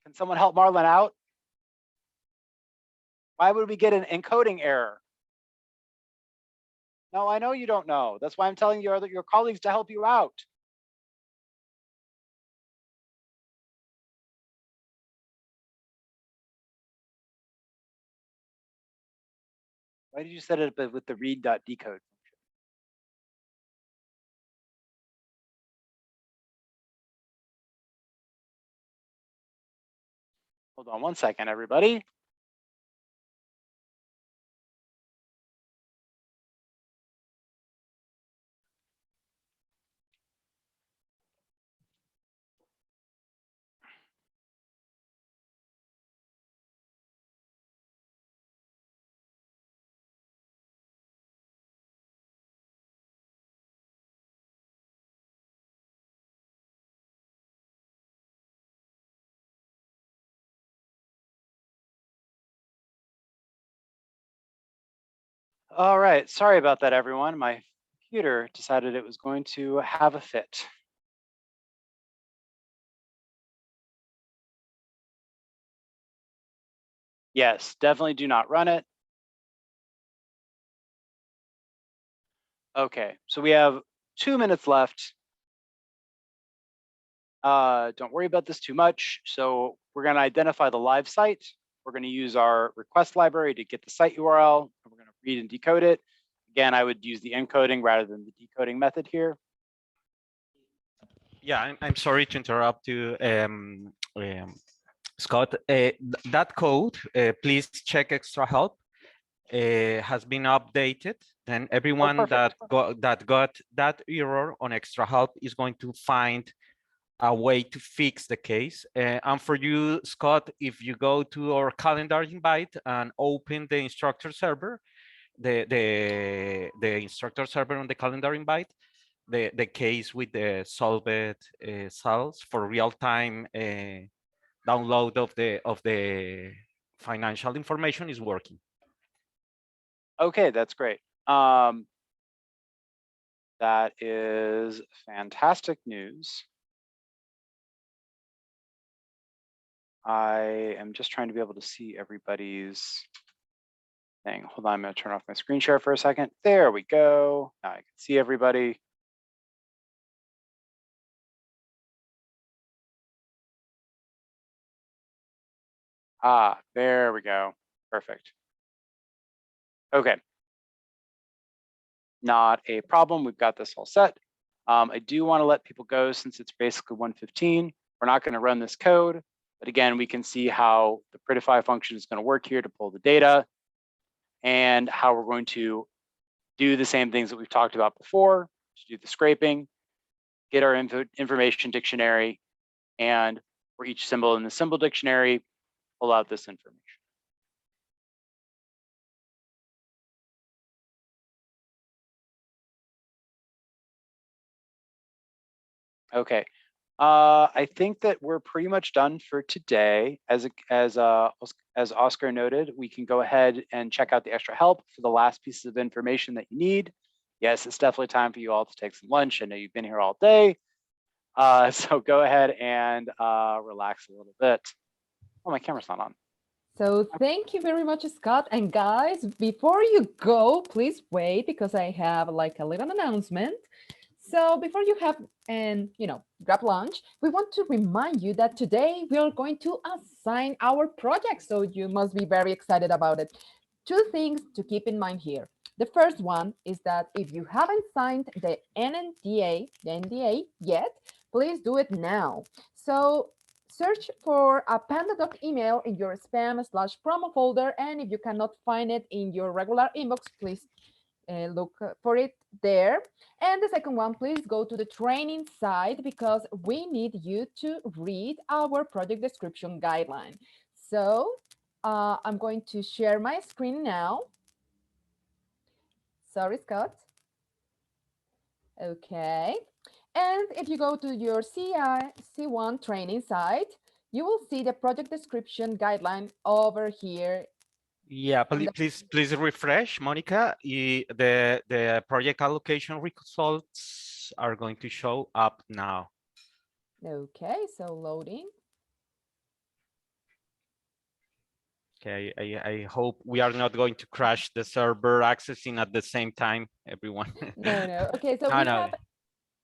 Can someone help Marlon out? Why would we get an encoding error? No, I know you don't know. That's why I'm telling your colleagues to help you out. Why did you set it up with the read.decode function? Hold on one second, everybody. All right, sorry about that, everyone. My computer decided it was going to have a fit. Yes, definitely do not run it. Okay, so we have 2 minutes left. Don't worry about this too much. So we're going to identify the live site. We're going to use our request library to get the site URL. We're going to read and decode it. Again, I would use the encoding rather than the decoding method here. Yeah, I'm sorry to interrupt you, Scott. That code, please check extra help, has been updated. Then everyone that got that error on extra help is going to find a way to fix the case. And for you, Scott, if you go to our calendar invite and open the instructor server, the instructor server on the calendar invite, the case with the solved cells for real-time download of the financial information is working. Okay, that's great. That is fantastic news. I am just trying to be able to see everybody's thing. Hold on, I'm going to turn off my screen share for a second. There we go. Now I can see everybody. Ah, there we go. Perfect. Okay. Not a problem. We've got this all set. I do want to let people go since it's basically 1:15. We're not going to run this code, but again, we can see how the prettify function is going to work here to pull the data and how we're going to do the same things that we've talked about before, to do the scraping, get our information dictionary, and for each symbol in the symbol dictionary, pull out this information. Okay, I think that we're pretty much done for today. As Oscar noted, we can go ahead and check out the extra help for the last pieces of information that you need. Yes, it's definitely time for you all to take some lunch. I know you've been here all day. So go ahead and relax a little bit. Oh, my camera's not on. So thank you very much, Scott. And guys, before you go, please wait because I have like a little announcement. So before you have and grab lunch, we want to remind you that today we are going to assign our project. So you must be very excited about it. Two things to keep in mind here. The first one is that if you haven't signed the NDA yet, please do it now. So search for a Pandadoc email in your spam/promo folder. And if you cannot find it in your regular inbox, please look for it there. And the second one, please go to the training site because we need you to read our project description guideline. So I'm going to share my screen now. Sorry, Scott. Okay. And if you go to your C1 training site, you will see the project description guideline over here. Yeah, please refresh, Monica. The project allocation results are going to show up now. Okay, so loading. Okay, I hope we are not going to crash the server accessing at the same time, everyone. No. Okay, so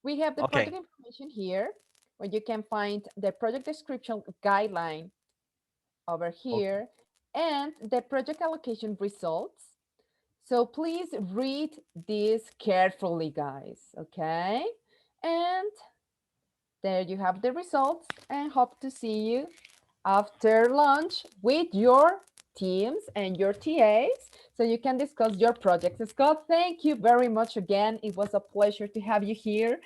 we have the project information here, where you can find the project description guideline over here and the project allocation results. So please read this carefully, guys, okay? And there you have the results and hope to see you after lunch with your teams and your TAs so you can discuss your projects. Scott, thank you very much again. It was a pleasure to have you here.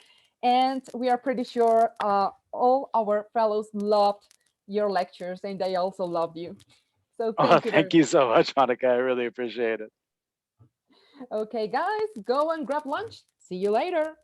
And we are pretty sure all our fellows loved your lectures and they also loved you. So Thank you so much, Monica. I really appreciate it. Okay, guys, go and grab lunch. See you later.